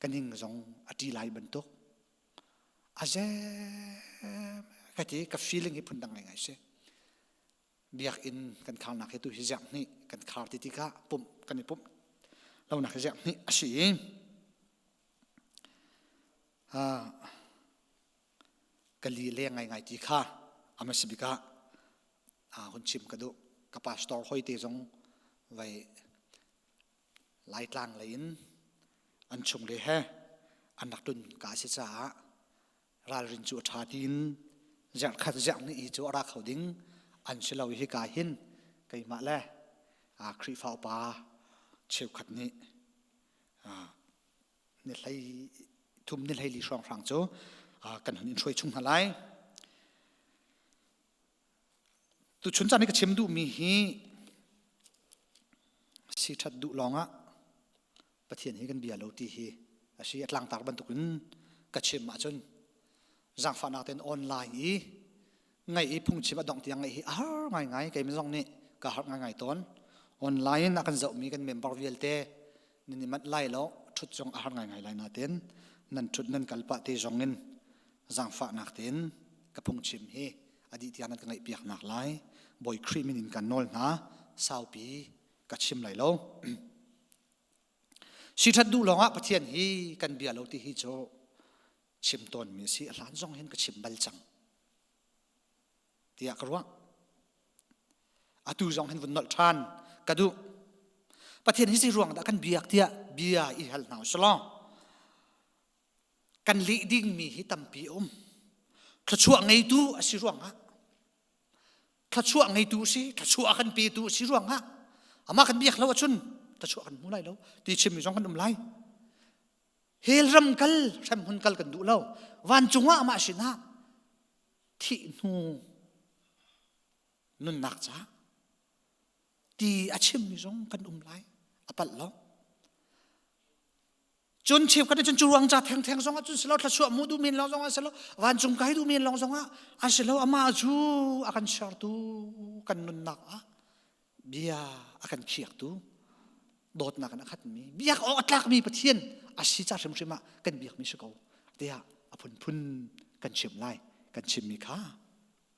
กันยิงจงอดีไลบรรทุกอาเจก็ที่กับฟีลิ่งที่พุ่นดังไงใช่เบียกอินกันข่าวนักให้ตัวฮิจักนี่กันข่าวที่ก้าปุ่มกันนี่ปุ่มเราหนักฮิจักนี่อาชีกันลีเลี้ยงไงที่ข้าอามาสิบิกาคนชิมกระดูกับปาสตอร์ห้อยเตจงไว้ไล่ตลางเลยอันชงเลยฮะอันนักดุนกาศิษาราลินจูชาดินจากขัดจากนี่จูอาราเขาดิ้งอันเชลาวิฮิกาหินไกมาเล่ครีฟ้าปาเชลขัดนี่นี่ไหลทุ่มนี่ไหลลีช่องฟังโจกันหันช่วยชุ่มหลายตุชนจานี่ก็เชื่อมดูมีฮีสิชัดดูลองอ่ะประเทศนี้กันเบียร์เราที่ฮีอาชีพหลังตากบรรทุกนั้นก็เชื่อมมาจนจังฝันเอาแต่ออนไลน์อีไงอีพุ่งชิมดองที่ยังไงฮีไงไก่ไม่ต้องนี่ก็หาไงตอนออนไลน์นักกันจะมีกันเมมเบอร์เวลเต้นี่มันไล่แล้วชุดจงหาไงไล่นาเต้นนั่นชุดนั่นกัลปะเตจงเงินจังฝันนักเต้นกับพุ่งชิมฮีอดีตยานักไงเปียกนักไล่บอยครีมินินกันนอลนะสาวปีกับชิมไล่แล้วสิทัดดูลองอ่ะประเทศฮีกันเบียร์เราที่ฮีโจชิมต้นมีสิหลานจงเห็นกับชิมบัลจังที่อยากรู้ว่าอาตูจงเห็นวันนอลทานกระดูประเทศนี้สิรวงแต่กันเบียร์ที่เบียร์อีฮัลนาวสลองกันลีดิ้งมีฮิตัมปีถ้าชั่วไงดูสิรวงอ่ะถ้าชั่วไงดูสิถ้าชั่วกันปีดูสิรวงอ่ะอามากันเบียร์แล้วชุนถ้าชั่วกันมูไลแล้วที่ชิมมีจงกันไลเฮลรำกัลรำหุ่นกัลกันดูแล้ววันจงว่ามาสินะที่นุนนักจ้าที่อาชิมมีจงกันไลอปัลแล้วจนชิบกันจนจวงจ่าแทงจงอ่ะจนสลดถ้าชั่วมูดูมีนลองจงอ่ะสลดวันจงไกดูมีนลองจงอ่ะอาสลดอามาจูอากันชาร์ตูกันนุนนักอ่ะเบียอากันเขียกตูโดดนักขัดมีเบียกออกลักมีประเทียนอาศิจ่าชิมกันเบียกมีสกาวเดียอพุ่นกันชิมไล่กันชิมมีข้า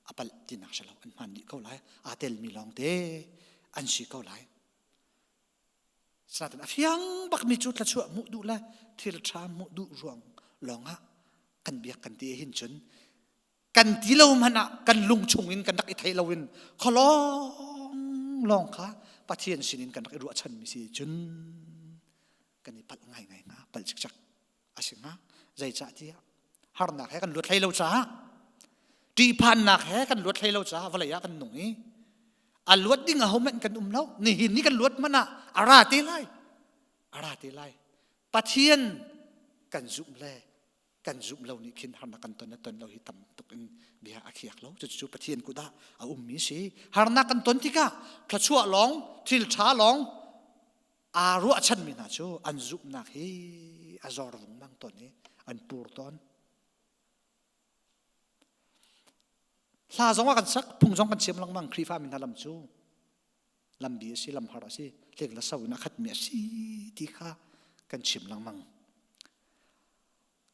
อปัลตินักเชลอันมันดีเขาไล่อาเตลมีลองเตอันชีเขาไล่สนับสนุนยังบักมีจุดละชั่วมุดูละที่ละชามุดูรวงลองฮะกันเบียกกันตีหินจนกันที่เรามันอ่ะกันลุงชงอินกันดักอิไทยเราอินขอลองค่ะประเทศสินินกันดักรัวชันมีสิจน กันนี่ปัดง่ายงาปัดจักอาศัยงาใจจ่าที่หานักแห่กันลวดให้เราจ้าตีพันนักแห่กันลวดให้เราจ้าวลายกันหนุ่ยอันลวดดิ้งเอาเหม็นกันเรานี่หินนี่กันลวดมันอะอาราตีไลปะเทียนกันจุ่มเล่กันจุ่มเรานี่คิดหานักกันตนเราหิตำตุกินเบียอาเขียกเราจู่ปะเทียนกูได้เอามีสิหานักกันตนที่กะกระชั่วหลงทิลช้าหลงอารัวฉันมีนะจูอันจุ่มนักฮีอาจอร์วงนั่งตนนี้อันปูร์ตอนลาจงว่ากันสักพุ่งจงกันเชื่อมลังมังครีฟ้ามินทลำจูลำบีสิลำหาราสิเล็กละสาวินักขัดเมียสิที่ข้ากันชิมลังมัง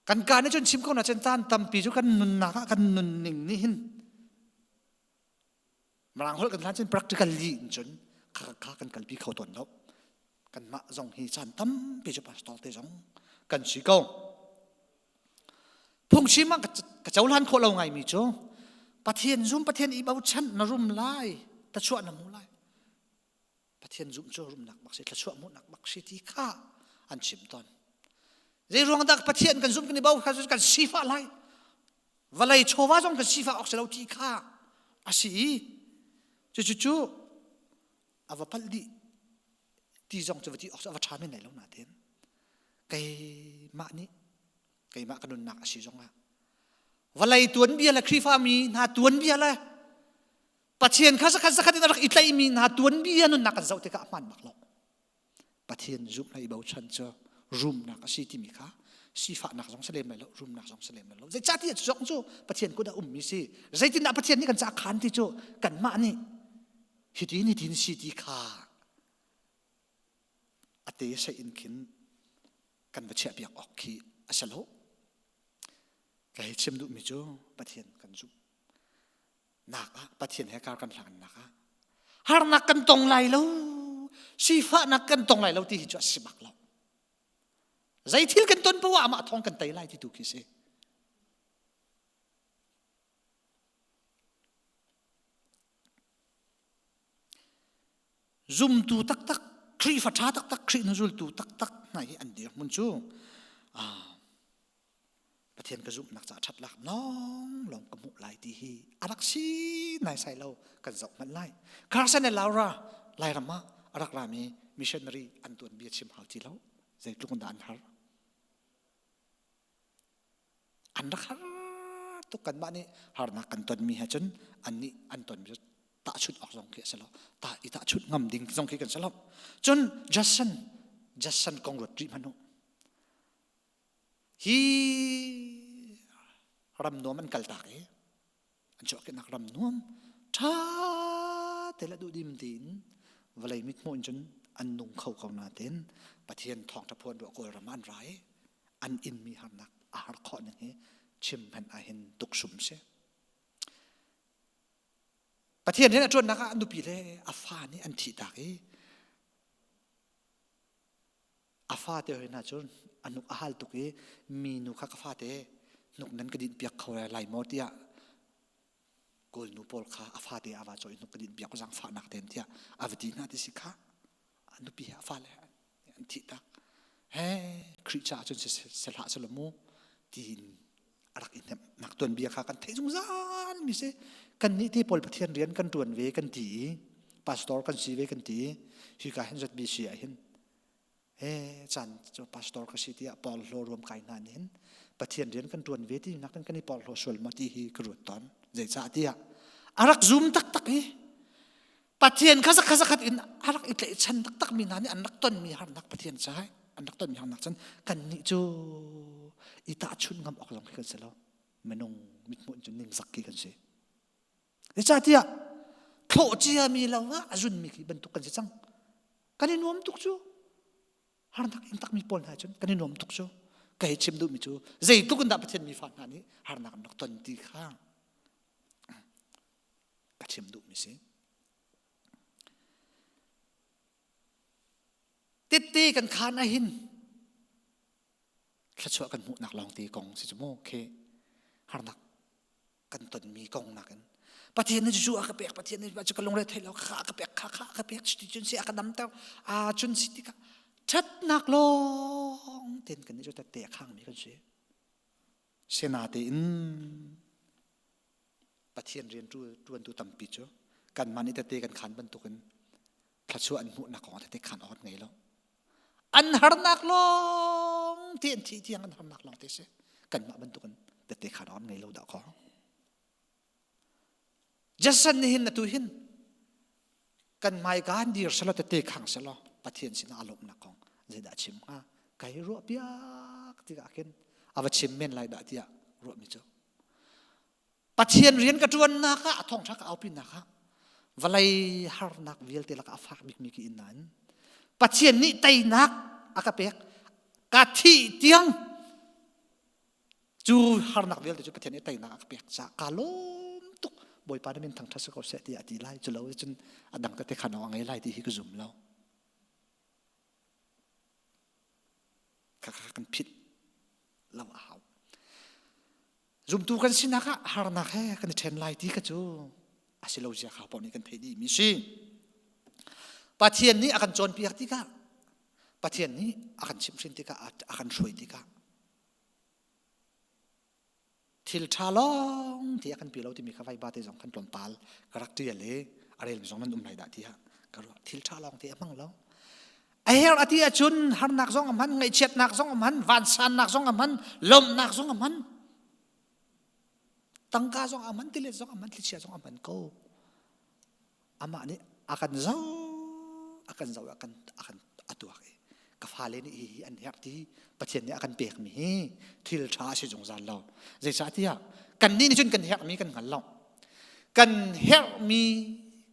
กันการนี้จนชิมเขาหน้าเจนตานตำปีจุกันนุนนักกันนุนหนึ่งนี่หินมรังหดกันท่านเจน practical ลีนจนข้ากันกันปีเขาตนลบกันมาจงฮีจันตำปีจุปัสตอลเตจงกันชิโกพุ่งชิมังกับเจ้าล้านโคเราไงมีจูปะเทียนซุ่มปะเทียนอีบ่าวฉันนรุมไล่ตะชั่วน้ำมูไล่ปะเทียนซุ่มโจรุมหนักบักสิตะชั่วมุนักบักสิที่ข้าอันชิมตอนเรื่องรองดักปะเทียนกันซุ่มกันอีบ่าวข้าซุ่มกันสีฟ้าไล่วลัยโชว์ว่าจงกันสีฟ้าออกเสลาที่ข้าอาศัยจู่อาวพัลดีที่จงจะวันที่ออกจะวันชาไม่ไหนแล้วนาเทนไก่มานี่ไก่มากันนุนหนักอาศัยจงอ่ะวลัยตัวนี้อะไรครีฟ้ามีนาตัวนี้อะไรปัจเจียนข้าสักที่นักอิตาลีมีนาตัวนี้นุนนักเจ้าเทกะมันบักลอกปัจเจียนจุ่มในบ่าวฉันจะรุมนักสิที่มีข้าสีฟ้านักสองเสลมเลยแล้วรุมนักสองเสลมเลยแล้วใจจ้าที่จะจงจู่ปัจเจียนกูได้มีสิใจที่นักปัจเจียนนี่กันจะขันที่จู่กันมานี่ฮิตนี่ที่นี่สิที่ข้าอัตย์ใช้อินขินกันมาเชื่อเบียกออกขี้อาศัยแล้วไก่เชื่อมดูมิจูปะเทียนกันจุนักปะเทียนให้การกันหลังนักหานักกันตรงไหลแล้วสีฟ้านักกันตรงไหลแล้วที่จะสิบักแล้วใจที่กันต้นเพราะว่ามาท้องกันไตไล่ที่ถูกคิดเสียซุ่มตูตักครีฟัดชาตักครีนจุลตูตักไหนอันเดียวมุนจูประเทศกระจุมนักจ่าชัดลักน้องลองกระมุไหลตีฮีอารักชีนายใส่เรากันจบมันไล่คาร์เซนเนลลาวราไล่รำมาอารักรามีมิชชันนารีอันตัวเบียดชิมหาที่เราใจทุกคนด่านฮาร์อันรักฮาร์ทุกกันบ้านนี้ฮาร์นักกันตัวมีเหตุจนอันนี้อันตัวมีตาชุดออกสองเขียนสลับตาอีตาชุดงำดิ่งสองเขียนกันสลับจนจัสซันกองรถรีมันฮีรำนวมมันกัลตากอันชอบกินนักรำนวมท่าแต่ละดูดิมดินเวลามิดมนจนอันนุ่งเขาหน้าเต้นปะเทียนทองตะพวนดอกกล้วยรำอันไรอันอินมีหำนักอาหารข้อนึงชิมพันอาเห็นตุกสุ่มเสียปะเทียนนี่นะจวนนักอันดูปีเลยอาฟ้านี่อันที่ตากอาฟ้าเตยนะจนอันนุกอาหารตุกมีนุกข้าฟ้าเตนุกนั้นกระดิ่งเปียกเขาไหลหมดเดียกูนุปอลข้าอาฟ้าเตอาวาจอยนุกกระดิ่งเปียกก็จังฟ้านักเต็มเดียอาวดีน่าที่สิข้าอันนุปีอาฟ้าเลยอันที่ตักเฮ้คริชาจนเสละสลมูทีนรักอินนักตัวเบียข้ากันเทจงซานมิเสกันนี่ที่ปอลประเทศเรียนกันตัวเวกันตีพาสตอร์กันสีเวกันตีฮิกาเห็นจัดบีเสียเห็นจันจะพาสตอร์ก็สิที่ปอลโลรวมกันนั่นเห็นประเทศเรียนกันตัวเวทีนักกันนี่ปอลโลส่วนมาที่ฮีกรุดตอนใจจ่าที่อารักซุ่มตักประเทศข้าสักอินอารักอิตเลชันตักมีนั่นนี่อันนักต้นมีหานักประเทศใช่อันนักต้นมีหานักจันกันนี่จูอิตาชุนงำออกลงกันเสร็จแล้วมันงมิดมุนจนนิ่งสักกี่กันเสียใจจ่าที่โคจีมีแล้วว่าจุนมีกี่บรรทุกกันเสียจังกันนี่นวมตุกจูหานักอินตักมีปนหายจนกันนี่นวมตุกจูไก่ชิมดูมิจูใจตุกันดับประเทศมีฝันนั่นนี่หานักต้นตีข้างก็ชิมดูมิสิติดกันคานหินถ้าช่วยกันมุนักลองตีกองสิจโมเคหานักกันต้นมีกองนักกันประเทศนี้จู่ๆกระเปียกประเทศนี้จะกระลงเลยไทยเราขากระเปียกขาขากระเปียกจนเสียกระดำเต้าจนสิที่กะ ชัดนักลงเต้นกันนี่จะเตะข้างมีกันเสียเสนาเตียนปะเทียนเรียนจวนตัวตำปีจ้ะกันมันนี่เตะกันขันบรรทุกกันพระชวนมุนักของเตะขันออดไงแล้วอันหานักลงเตียนที่เที่ยงอันหานักลงเตะเสกันมาบรรทุกกันเตะขันออดไงแล้วดอกของจัสันนี่หินนะตัวหินกันไม่การดีสละเตะขังสละปะเทียนสินอารมณ์นักของเจดาชิมไก่รัวเปียกที่กัน อาวัชิมเมนไลด่าที่รวมมิจ้าปัจเจียนเรียนกระจวนนักะท่องชักเอาปินนักะวันไลฮาร์นักวิลเตลักอาฟักบิกมิกินนั้นปัจเจียนนี่ไตนักอากาเปกกะทิเตียงจูฮาร์นักวิลเตจูปัจเจียนนี่ไตนักอากาเปกสักกาลมตุกบอยปาร์มินทางทัศน์ก็เสตีอดีไลจุลาวจนอดังตะเตขันเอาไงไลที่ฮิกซุมแล้วข้ากันผิดเราเอาจุ่มตัวกันสินะคะหานักแค่กันเชนไลที่กันจูอาศัยเราจะข่าวปนนี้กันเพดีมิสิปัจเจียนนี้อาการโจรปีกที่กันปัจเจียนนี้อาการชิมสินที่กันอาการช่วยที่กันทิลชาลองที่อาการปีเราที่มีข้าวไฟบาที่สองขันปลอมปาลกระรักที่อะไรอะไรมีสองนั้นไหลด่าที่ฮะก็รู้ทิลชาลองที่มั่งแล้วไอ้เฮลอาทิตย์จุนหานักสองมันไงเช็ดนักสองมันวันสันนักสองมันลมนักสองมันตั้งกาสองมันที่เล็กสองมันที่เชียสองมันก็อามานี่อาการเจ้าอาการอตัวกับฟ้าเลนี่อันนี้ที่ปัจเจกนี้อาการเปียกมีทิลชาสิจงจานเราใจชาที่กันนี่จนกันเฮลมีกันหันเรากันเฮลมี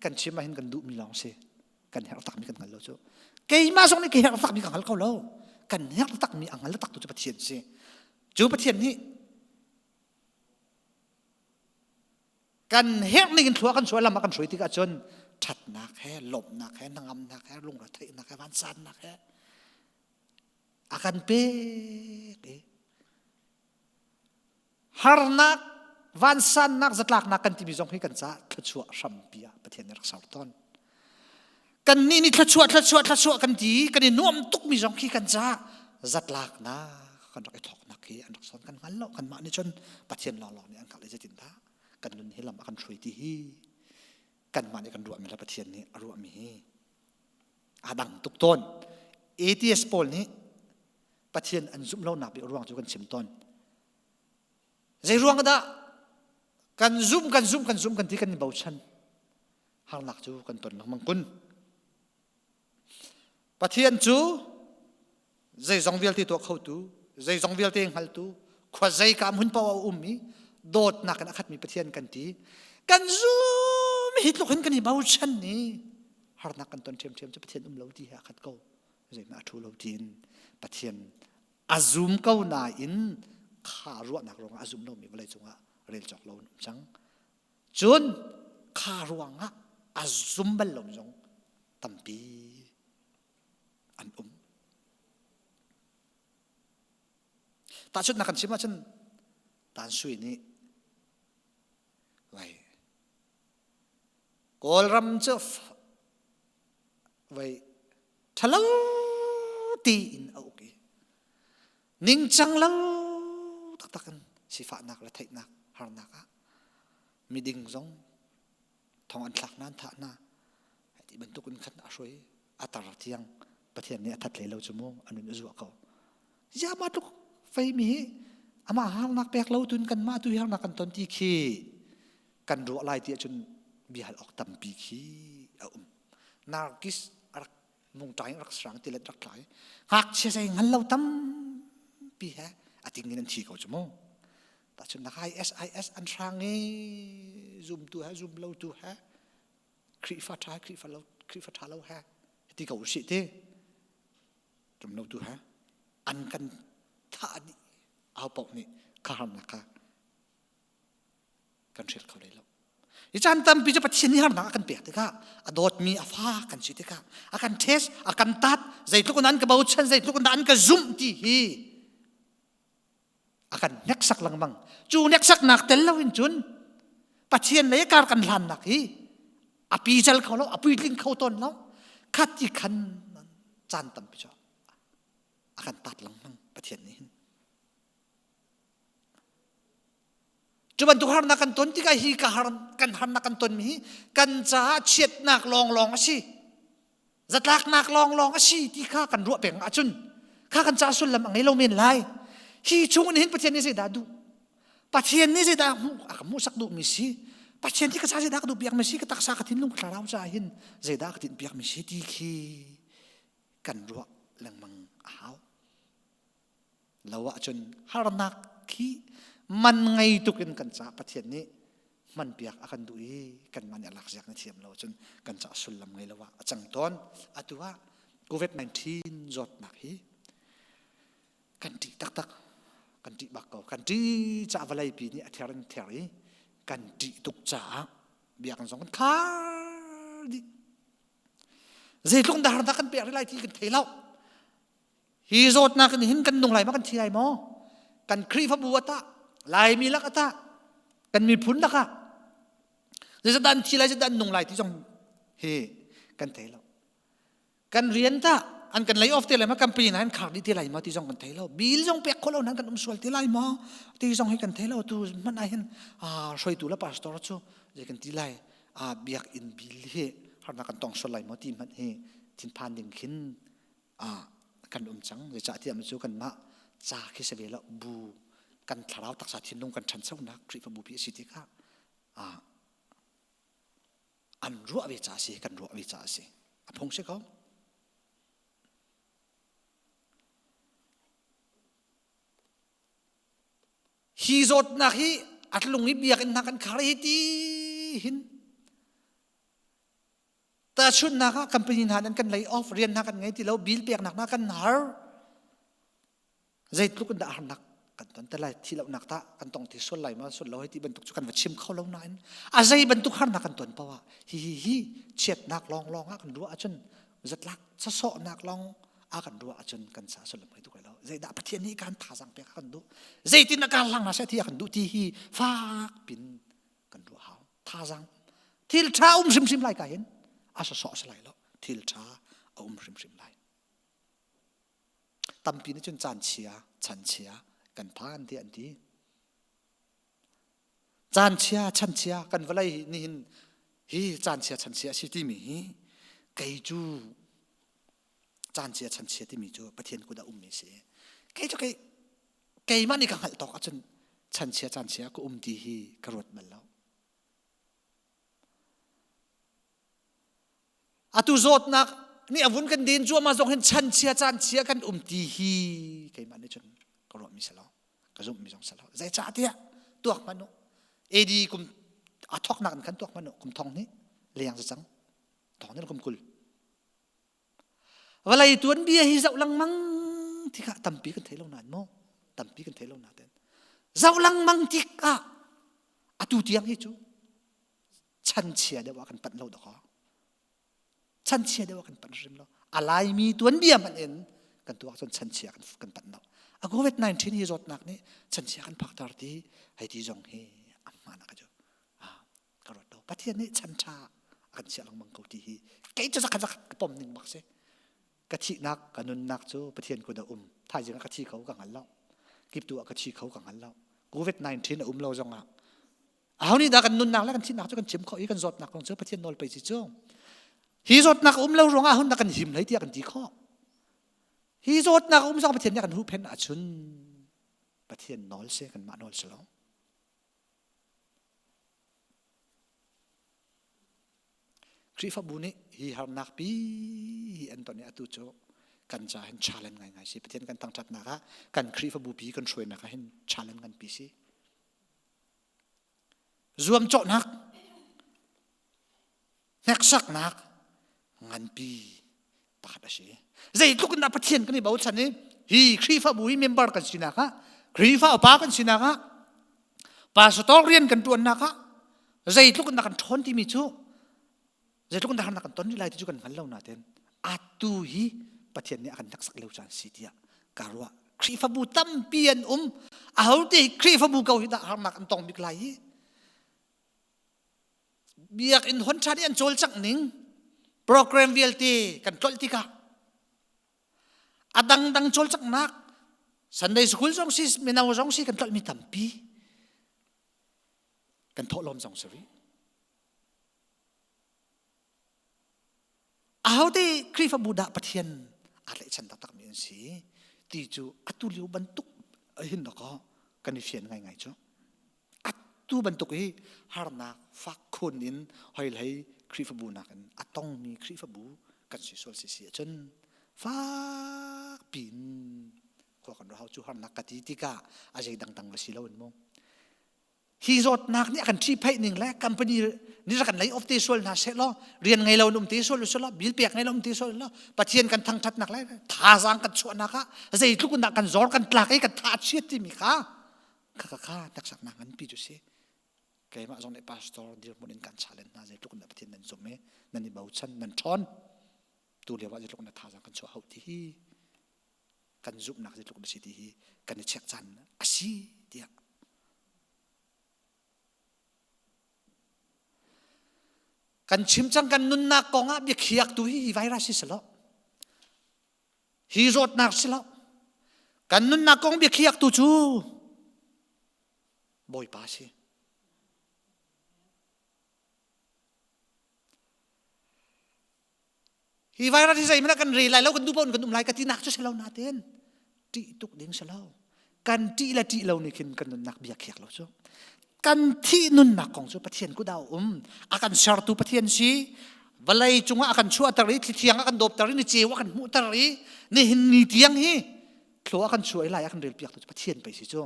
กันชิมมาเห็นกันดูมีลองเสกันเฮลตักมีกันหันเราจ้ะเกี่ยมาส่งนี่เกี่ยตักมีกันหันเขาแล้วกันเฮลตักมีอังหันแล้วตักตัวจะปัจเจกเสจูปัจเจกนี้กันเฮกนี่กันชัวกันช่วยลำมากันช่วยที่กันจนชัดนักแค่หลบนักแค่นางอำนักแค่ลงระเทนักแค่วันสันนักแค่อาการเป๊ะฮาร์นักวันสันนักจัดหลักนักกันที่มีจงให้กันจ้าทชัวชัมปียประเทศนี้รักษาต้นกันนี่ทชัวกันดีกันนี่นุ่มตุกมีจงให้กันจ้าจัดหลักนะกันรักไอ้ถกนักเฮอันรักษากันงั้นแล้วกันมานี่จนประเทศหล่อๆนี่อันกัดเลยจะจินตากันนุนให้ลำกันช่วยที่กันมาในกันรวมมีละประเทศนี้รวมมีอาดังตุกต้นATS โพลนี้ประเทศอันซุ่มเล่าหนักไปรวมจุกันชิมต้นใจรวมกันได้กันซุ่มกันที่กันเบาชันหางหนักจูกันต้นมังกุนประเทศจูใจจงเวลที่ตัวเขาตูใจจงเวลที่หัลตูขวาใจกามหุ่นเปล่ามีโดดนักนักขัดมีประเทศกันทีกันซูมฮิตลูกเห็นกันนี่เบาชันนี่หานักกันตอนเทียมจะประเทศเราที่หาขัดก็จะมาทูเราทีนประเทศอาซุมเก้านาอินขารัวนักรองอาซุมเรามีอะไรจงอ่ะเรียนจากเราจังจนขารัวงอ่ะอาซุมบัลลมจงตั้มปีอันแต่ชุดนักกันชิมว่าฉันตานสุยนี่ไว้กอลรัมเจฟไว้ทะเลตีอินเอาโอเคนิ่งจังเลาตักกันสิฟ้านักและไทยนักหานักมีดิ่งซงทองอันหลักนั้นท่านาที่บรรทุกกันขันอาช่วยอัตราเทียงประเทศนี้ทัดเลยเราจะมุ่งอันนั้นจะเขาอย่ามาทุกไฟมีอามาหางนักแปลกเราตุนกันมาตุยหางนักกันตอนที่ขี้กันรัวลายที่จนบิฮัลออกตั้มปีขี้นาร์กิสรักมุงใจรักสังติเลรักหลายหากเชื่อใจงั้นเราตั้มปีฮะอาทิตย์นี้นั่นที่เขาจะมองแต่จนนักISอันช่างนี้ซูมตัวฮะซูมเราตัวฮะคริฟัตเราฮะที่เขาสิเต้จนเราตัวฮะอันกันท่านี้เอาปกนี่ข้านักกันเชื่อเขาเลยแล้วอีจันตั้มปีจะปฏิเสธนี่ฮะนักกันเปียกที่ข้าอดอดมีอาฟ้ากันสิที่ข้าอาการเทสอาการตัดใจทุกคนนั้นก็เบาชันใจทุกคนนั้นก็ซุ่มที่ฮีอาการนักสักลังบังจูนักสักนักเตลลาวินจุนปฏิเสธเลยการกันลันนักฮีอภิจัลเขาแล้วอภิลิงเขาต้นแล้วขัดที่ขันจันตั้มปีจะ akan tat lang mang pathian ni chuban tu har na kan ton ti ka hi ka har kan har na kan ton mi kan cha chet nak long asi zatlak nak long asi ti kha kan ro peng achun kha kan cha sul lam ang lo men lai hi chung ni hin pathian ni se da du pathian ni se da mu sak du mi si pathian ti ka cha se da du biak mi si ka tak sa ka tin lung tharau cha hin ze da ka tin biak mi si ti khi kan ro lang mang hau lawa chun har nak khiมันไงตุกินกันจ้าประเทศนี้มันเปียกอากันดูอีกันมันอยากเสียกันเทียมเราจนกันจ้าสุลลำไงแล้วว่าจังตอนอัตัวโควิด-19จดหนักฮีกันจีตักกันจีบักเกากันจีจ้าวันไรปีนี้เทียร์เทียร์กันจีตุกจ้าเบียกันสองกันขาดิเจ้าต้องด่าหนักกันเปียกอะไรที่กันเทเล่าฮีจดหนักกันหินกันนุ่งไหลมากันทีไรมั้งกันครีฟับบัวตาลายมีลักตากันมีพุนลักะจะดันทีไรจะดันนุ่งลายที่จงเฮกันเทเรากันเรียนตาอันกันไล่ออฟเทเลยมากันปีนั้นขาดที่ไรมาที่จงกันเทเราบิลจงเปียกคนเรานั้นกันสวลที่ไรมาที่จงให้กันเทเราตัวมันอะไรเห็นช่วยตัวละพาสตอร์ชูจะกันที่ไรเบียกอินบิลเฮหากนักกันต้องสวลไรมาที่มันเฮทิ้งผ่านดิ่งขึ้นกันจังจะจ่าที่มันชูกันมาจ่าคิดเสวยแล้วบูกันทาราวตักษาทิ้งลงกันชันเศร้านักคริปบูพิสิทธิค่ะอันรัววิจาสีกันรัววิจาสีพงศ์เสกเขาฮีโซดนักฮีอัตลุงฮิบียกันนักกันคาริตีหินแต่ชุดนักคัมภีร์นั้นกันไล่ออฟเรียนนักกันไงที่เราบิลเปียกนักนักกันหาใจทุกคนด่านักกันตอนแต่ไรที่เราหนักตากันตรงที่ส่วนไหลมาส่วนเราให้ที่บรรทุกกันว่าชิมเข้าลงนั้นใจบรรทุกหันนักกันตอนเพราะว่าฮีเฉียดนักลองกันรัวจนจัดลักสะโซนักลองกันรัวจนกันสะสมให้ทุกคนเราใจด่าประเทศนี้การท่าสังเปียกันดูใจที่นักการลังมาเสียที่กันดูที่ฮีฟากปินกันรัวเขาท่าสังทิลชาซิมไล่กันเห็นสะโซสไลแล้วทิลชาซิมไล่ตั้มปีนี้จนจานเชียชันเชียกันพานที่อันที่จานเชียชันเชียกันวันไรนี่ฮีจานเชียชันเชียสิที่มีไก่จูจานเชียชันเชียที่มีจูประเทศกูได้มีเสียไก่จูไก่มันนี่กังหันตอกจนชันเชียจานเชียก็ดีฮีกระโดดมันแล้วตุโจดนักนี่อาวุธกันดินจัวมาส่งเห็นชันเชียจานเชียกันดีฮีไก่มันนี่จนก็รอมีสลาวก็ซุ่มมีสองสลาวใจจ่าเตี้ยตัวมันนุดีกุมทอกนักกันตัวมันนุกุมทองนี้เลี้ยงจะจังทองนี้กุมกุลเวลาตัวนี้ฮีเจ้าลังมังที่ข้าตั้มปีกันเทลงนานโมตั้มปีกันเทลงนานเด่นเจ้าลังมังที่ข้าตุเตียงให้จูชันเชียเดี๋ยวว่ากันปัดเราดอกชันเชียเดี๋ยวว่ากันปัดริมเราอะไรมีตัวนี้มันเองกันตัวจนชันเชียกันปัดเราโควิด-19 ฮีจดนักนี่ฉันเชื่อกันพักตาร์ที่ให้ที่จงให้อัมมานักจูกระโดดประเทศนี้ฉันชากันเชื่อลังมังกรที่ฮีแกจะสักปมหนึ่งมักเสกะทินักกันนุนนักจูประเทศกูได้ถ้าอย่างกะทิเขากังหันเล่ากิบตัวกะทิเขากังหันเล่าโควิด-19เราจงเอานี่ด่ากันนุนนักแล้วกันที่นักจูกันจิ้มเขาอีกันจดนักลงเจอประเทศนอลไปสิจูฮีจดนักเราจงหุ่นนักกันหิมเลยที่กันที่ข้อฮีโจดนักสองประเทศนี้กันหูเพนอาชุนประเทศนอลเซกันมานอลสลองคริฟบุนีฮีฮาร์นักปีฮีอันตอนนี้ตุโจกันจะเห็นชาเลนจ์ง่ายๆสิประเทศกันตั้งจัดนักกันคริฟบุปีกันช่วยนักเห็นชาเลนจ์กันปีสิรวมโจนักนักสักนักงานปีปาดสิใจทุกคนนับประเทศกันนี่บ่าวฉันนี่ฮีครีฟ้าบุยเมมเบอร์กันสินะคะครีฟ้าป้ากันสินะคะป้าสตอเรียนกันตัวนะคะใจทุกคนนักกันทนที่มีชูใจทุกคนนักกันทนที่ไรที่จูกันกันเล่าหน้าเต็นอัตุฮีประเทศนี้กันนักสักเล่าจันสิเดียการว่าครีฟ้าบุตั้มเปลี่ยนเอาที่ครีฟ้าบุเก่าที่นักนักกันต้องบิกไลเบียกอินหนชาติอันโจลจักหนิงโปรแกรม VLT กันโจลที่กะ adang chol chak nak Sunday school jong si minaw jong si kan tol mi tampi kan tholom jong sari aho de krifa buda pathian ale chan tak mi si ti chu atuliu bantuk hin no ko kan fian ngai cho atu bantuk hi harna fak khun in hoil hai krifa bu na kan atong mi krifa bu kan si sol si chen fa pin ko kan ro chu harna kati tika ajai dang la si lo mo hi zot nak ni akan tri phai ning la company ni ra kan lai of te sol na se lo rian ngai lo num te sol lo bil pek ngai lo num te sol lo pathian kan thang that nak lai tha jang kan chu na ka zai tu kun kan zor kan tlak ai kan tha chiat ti mi ka tak sak nak an pi ju se kai ma jong ne pastor dir munin kan challenge na zai tu kun pathian nan zum me nan ni bau chan nan thon tu le wa zai tu kun tha jang kan chu hau ti hi kan zup nak zai tu kun si ti hi kan ni chek chan asi dia kan chim chang kan nun na konga bi khiak tu hi virus is lo hi rot nak silo kan nun na kong bi khiak tu chu boy pa si hi virus is ai mana kan re lai lo kan du pon kan lai ka ti nak chu selo na ten ti tuk ding selo kan ti la ti lo ni kin kan nun nak bi khiak lo chu kan thi nun na kong chu pathian ku dau akan shar tu pathian si valai chunga akan chu atari thiang akan dop tari ni chewa kan mu tari ni hin ni tiang hi thlo akan chu ai lai akan rel piak tu pathian pai si chu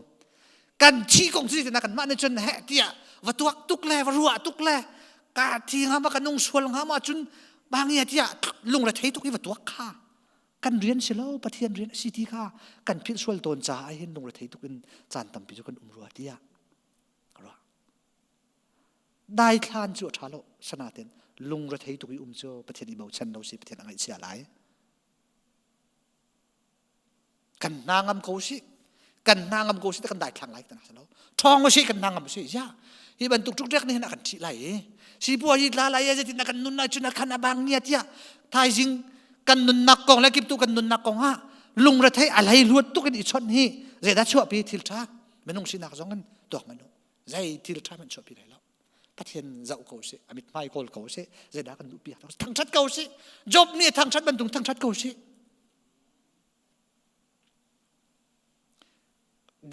kan thi kong si na kan ma ne chun he tia watuak tuk le warua tuk le ka thi nga ma kanung sual nga ma chun bangia tia lung ra thei tuk i watuak kha kan rian silo pathian rian si ti kha kan phil sual ton cha ai hin lung ra thei tuk in chan tam pi chu kan umruwa tia dai khan chu thalo sanaten lung ra thei tu bi cho pathian i bau chan lo si pathian angai sia lai kan nangam ko si kan dai thlang lai ta salo thong si kan nangam si ya hi ban tuk tuk rek ni na kan thi lai si bu hi la lai ya ti na kan nun na chu na kan abang nia tia thai jing kan nun nak kong la kip tu kan nun nak kong ha lung ra thei alai luat tu kan i chon hi ze da chu pi thil tha menung si nak jong kan tok manu zai thil tha man chu pi lai pathian zau ko se amit mai kol ko se ze da kan du pi thang chat ko se job ni thang chat ban tung thang chat ko se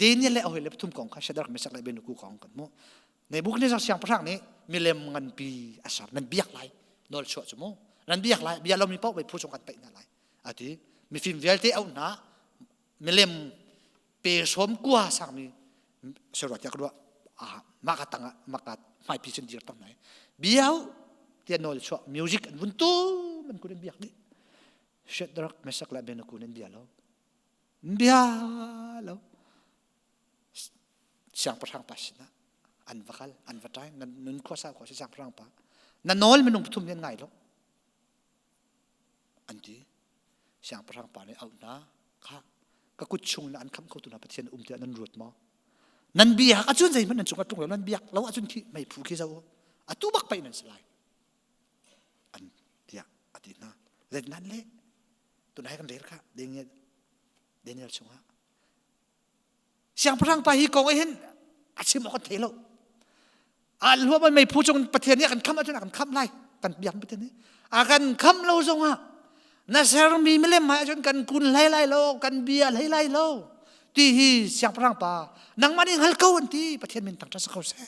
denial le oi le thum kong kha sadar me sak lai ben ku kong kan mo nei buk ni sak siang prang ni milem ngan pi asar nan biak lai nol chu chu mo nan biak lai bia lo mi pau bai phu chong kan pai na lai ati mi film velte au na milem pe som kwa sang mi sorot ya kro makatanga makat mai pi chen dir tam nai biau tian nol chu music an bun tu man ku den biak ni shedrak mesak la ben ku nen bia lo siang prang pasina an vakal an vatai nan nun ko sa ko siang prang pa na nol menung thum nen ngai lo anti siang prang pa ni au na kha ka ku chung na an kham ko tu na pathian te nan rut mo nan biak achun zai man chung atung nan biak lo achun ki mai phu ki zaw atu bak pai nan slai an tia atina zai nan le tu nai kan der kha denial chunga siang prang pa hi ko hen achim ko thelo al huwa mai phu chung pathian ni kan kham achun kan kham lai kan biak pathian ni akan kham lo zonga na ser mi mele ma achun kan kun lai lo kan bia lai lo ti hi siang prang pa nang mani hal ko anti pathian min tang sa ko se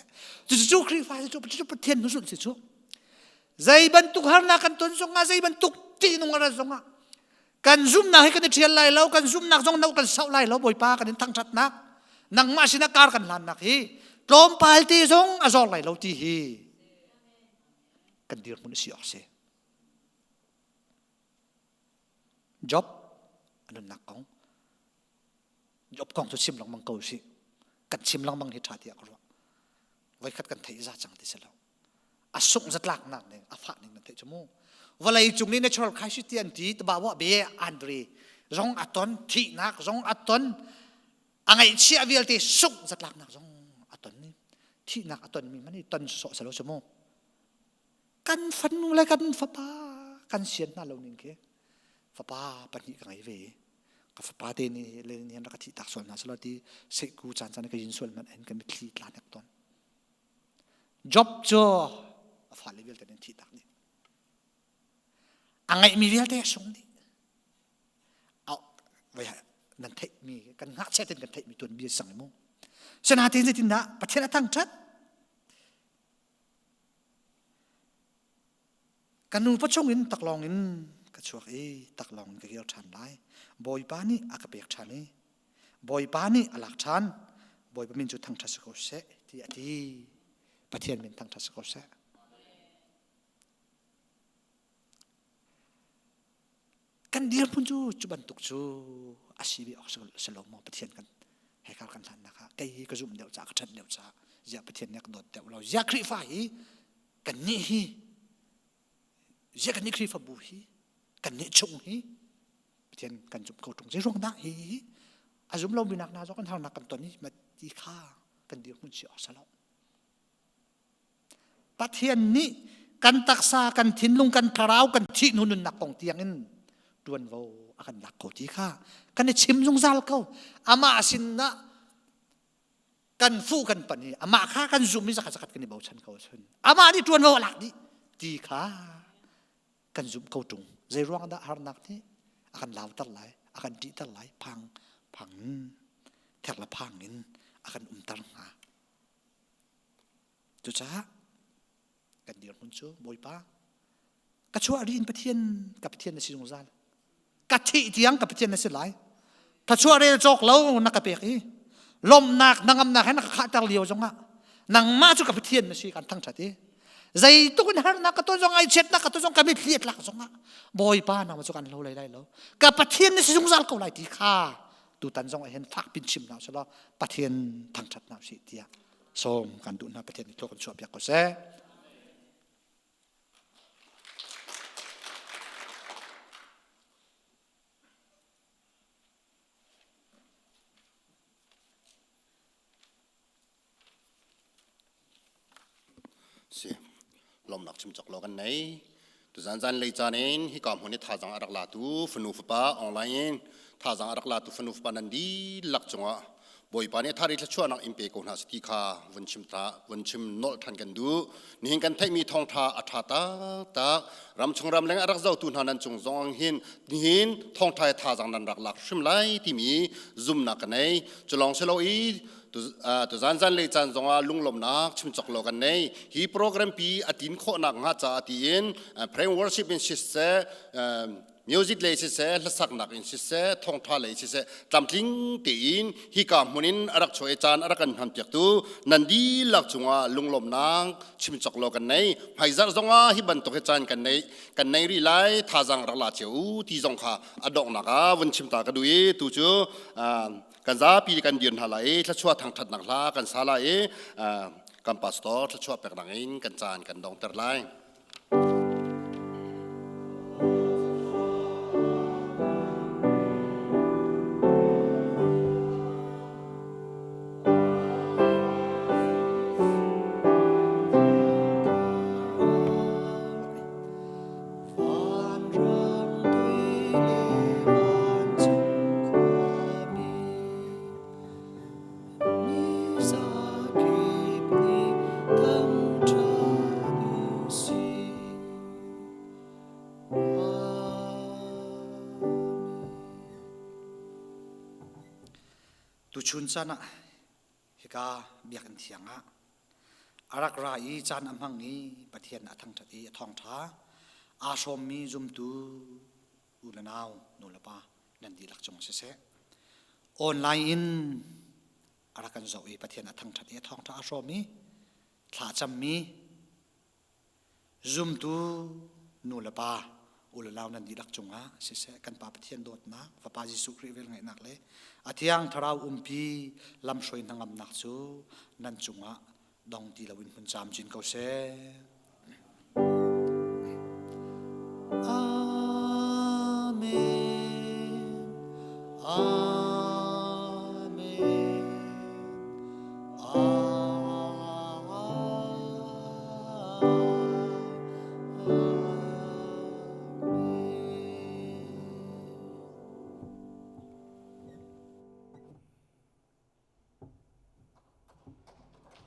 chu kri fa chu pathian nu su chu zai ban tuk har na kan ton songa zai ban tuk ti nu ngara songa kan zum na he kan thial lai lo kan zum nak jong nau kan sau lai lo boi pa kan thang that nak nang ma sina kar kan lan nak hi tlom pal ti jong azol lai lo ti hi kan dir mun si se job anun nak kong job kong tu sim lang mang ko si kan sim lang mang hi tha ti akro vai khat kan thei za chang ti selo asuk zat lak nak ne afa ning na thei chumu walai chung ni natural khai si tian ti ta ba wa be andre rong aton thi nak rong aton angai chi avial ti suk zat lak nak rong aton ni thi nak aton mi mani ton so selo chumu kan fan lai kan fa pa kan sian na lo ning ke fa pa pani ka ngai ve กับฟ้าเตนี่เรื่องนี้นักที่ตักส่วนนะสำหรับที่เสกกูจานก็ยินส่วนมันเองก็มีคลีลานักต้นจ็อบจ่อฟ้าเลเวลแต่เนี่ยที่ตักนี่อังไงมีเวลแต่ส่งนี่เอาไว้นั่นเทมีกันงักเช่นกันเทมีตัวมีสังมุชนะที่นี่นะประเทศทั้งชัดกันนูประชงอินตักลองอินกระชวกตักลองก็เกี่ยวชันได้บอยปานี่อากาเปียกชันนี่บอยปานี่อลักชันบอยปามินจุดทางทัศกเสที่อดีประเทศมินทางทัศกเสกันเดียร์พุ่นจูจุบันตุกจูอาชีพออกสโลมประเทศกันให้เขากันทันนะคะไก่ก็จุ่มเดียวจากชันเดียวจากอย่าประเทศนี้ก็โดดเดียวเราอย่าครีไฟกันนี่ฮีอย่ากันนี่ครีฟบูฮีกันนี่ชงฮีประเทศกันจุ่มเขาตรงใจร่วงได้ฮีอาจุ่มเราบินักนาจกันทางนักกันตัวนี้มาดีค่ากันเดียวพุ่นเสียออกสโลประเทศนี้กันตักษากันทิ้นลงกันพราวกันที่นุนนักกองเตียงอินดวนโวอากันนักเขาที่ข้ากันในชิมจงซาลเขาอามาสินนะกันฟูกันปนีอามาข้ากันซุ่มมิสักสักกันในเบาชันเขาชนอามานี่ดวนโวหลักนี่ที่ข้ากันซุ่มเขาตรงใจร่วงได้ฮาร์นักนี่อากันลาวตัดไหลอากันดีตัดไหลพังแทกละพังนินอากันตังหาจุจ้ากันเดียวคนชั่วบอยป้ากระชัวรีนประเทศกับประเทศในสิงห์ซาลกะทิเทียงกับประเทศในสิไหลถ้าชัวเรียจอกเล่านักกระเปียกลมหนักนางอำนาจให้นักขาตังเลียวจงอ่ะนางมาจุกับประเทศในสิกันทั้งชาติใจตุกันหานักกระตุ้นจงไอเช็ดนักกระตุ้นจงกระมิดเลียดหลักจงอ่ะบอยป้านางมาจุกันเล่าเลยได้แล้วกับประเทศในสิงห์ซาลเขาไหลที่ข้าดูตันจงไอเห็นฟักปินชิมแล้วใช่ไหมประเทศทั้งชาติน่าสิเดียส่งกันดูนะประเทศในตัวกันชัวเปียกก็เซ่ลมหนักชิมจักรโลกันไหนตุจันเลยจานินฮิกามหัวนี้ท่าจังอารักลาตูฟนูฟปาออนไลน์ท่าจังอารักลาตูฟนูฟปานันดีหลักจังวะบอยปานี้ท่าริชชัวนักอิมเปกคนหาสติคาวันชิมโนทันกันดูนี่กันไทยมีทองท่าอัฐาตารำชงรำแรงอารักเจ้าตุนหานันจงจงหินทองไทยท่าจังนันรักหลักชิมไลที่มีซุ่มนักกันไหนจะลองเชลอีตุจันเลยจันจงลุงลมนักชิมจักรโลกันในฮีโปรแกรมปีอตินโคนักงาจ่าอตินเพลงวอร์ชิปอินชิสเซมิวสิกเลยชิสเซลสักนักอินชิสเซทองท่าเลยชิสเซจำทิ้งตีนฮีกามุนินอารักช่วยจันอารักันหันเปียกตูนันดีหลักจงลุงลมนักชิมจักรโลกันในไพซัรจงฮีบันตุกจันกันในรีไลท่าจังรักลาเจียวที่จงข้าอดอกนักวันชิมตากระดุยตูจูกันซาปีกันเดือนหาไหลถ้าชัวทางถัดหนักลากันซาลายกันปัสตอถ้าชัวแปลกหนังอินกันจานกันดองเตอร์ไลตุชุนจันฮิกาเบียกันเถียงอารักรายจันอำหังนี้ประเทศนาทั้งชาติทองท้าอาชมมีจุมตูอุลนาวนุลปานันดีลักจงเสออนไลน์อารักันโจยประเทศนาทั้งชาติทองท้าอาชมมีถ้าจำมีจุมตูนุลปาอุลลาวนันดีลักจงเสกันปาประเทศโดดนะฟ้าปาจิสุครีเวลไงนักเลยอาทิยังทาราวพีลำช่วยทางอำนักจูนันจงดองตีลาวินพุนจามจินเขาเส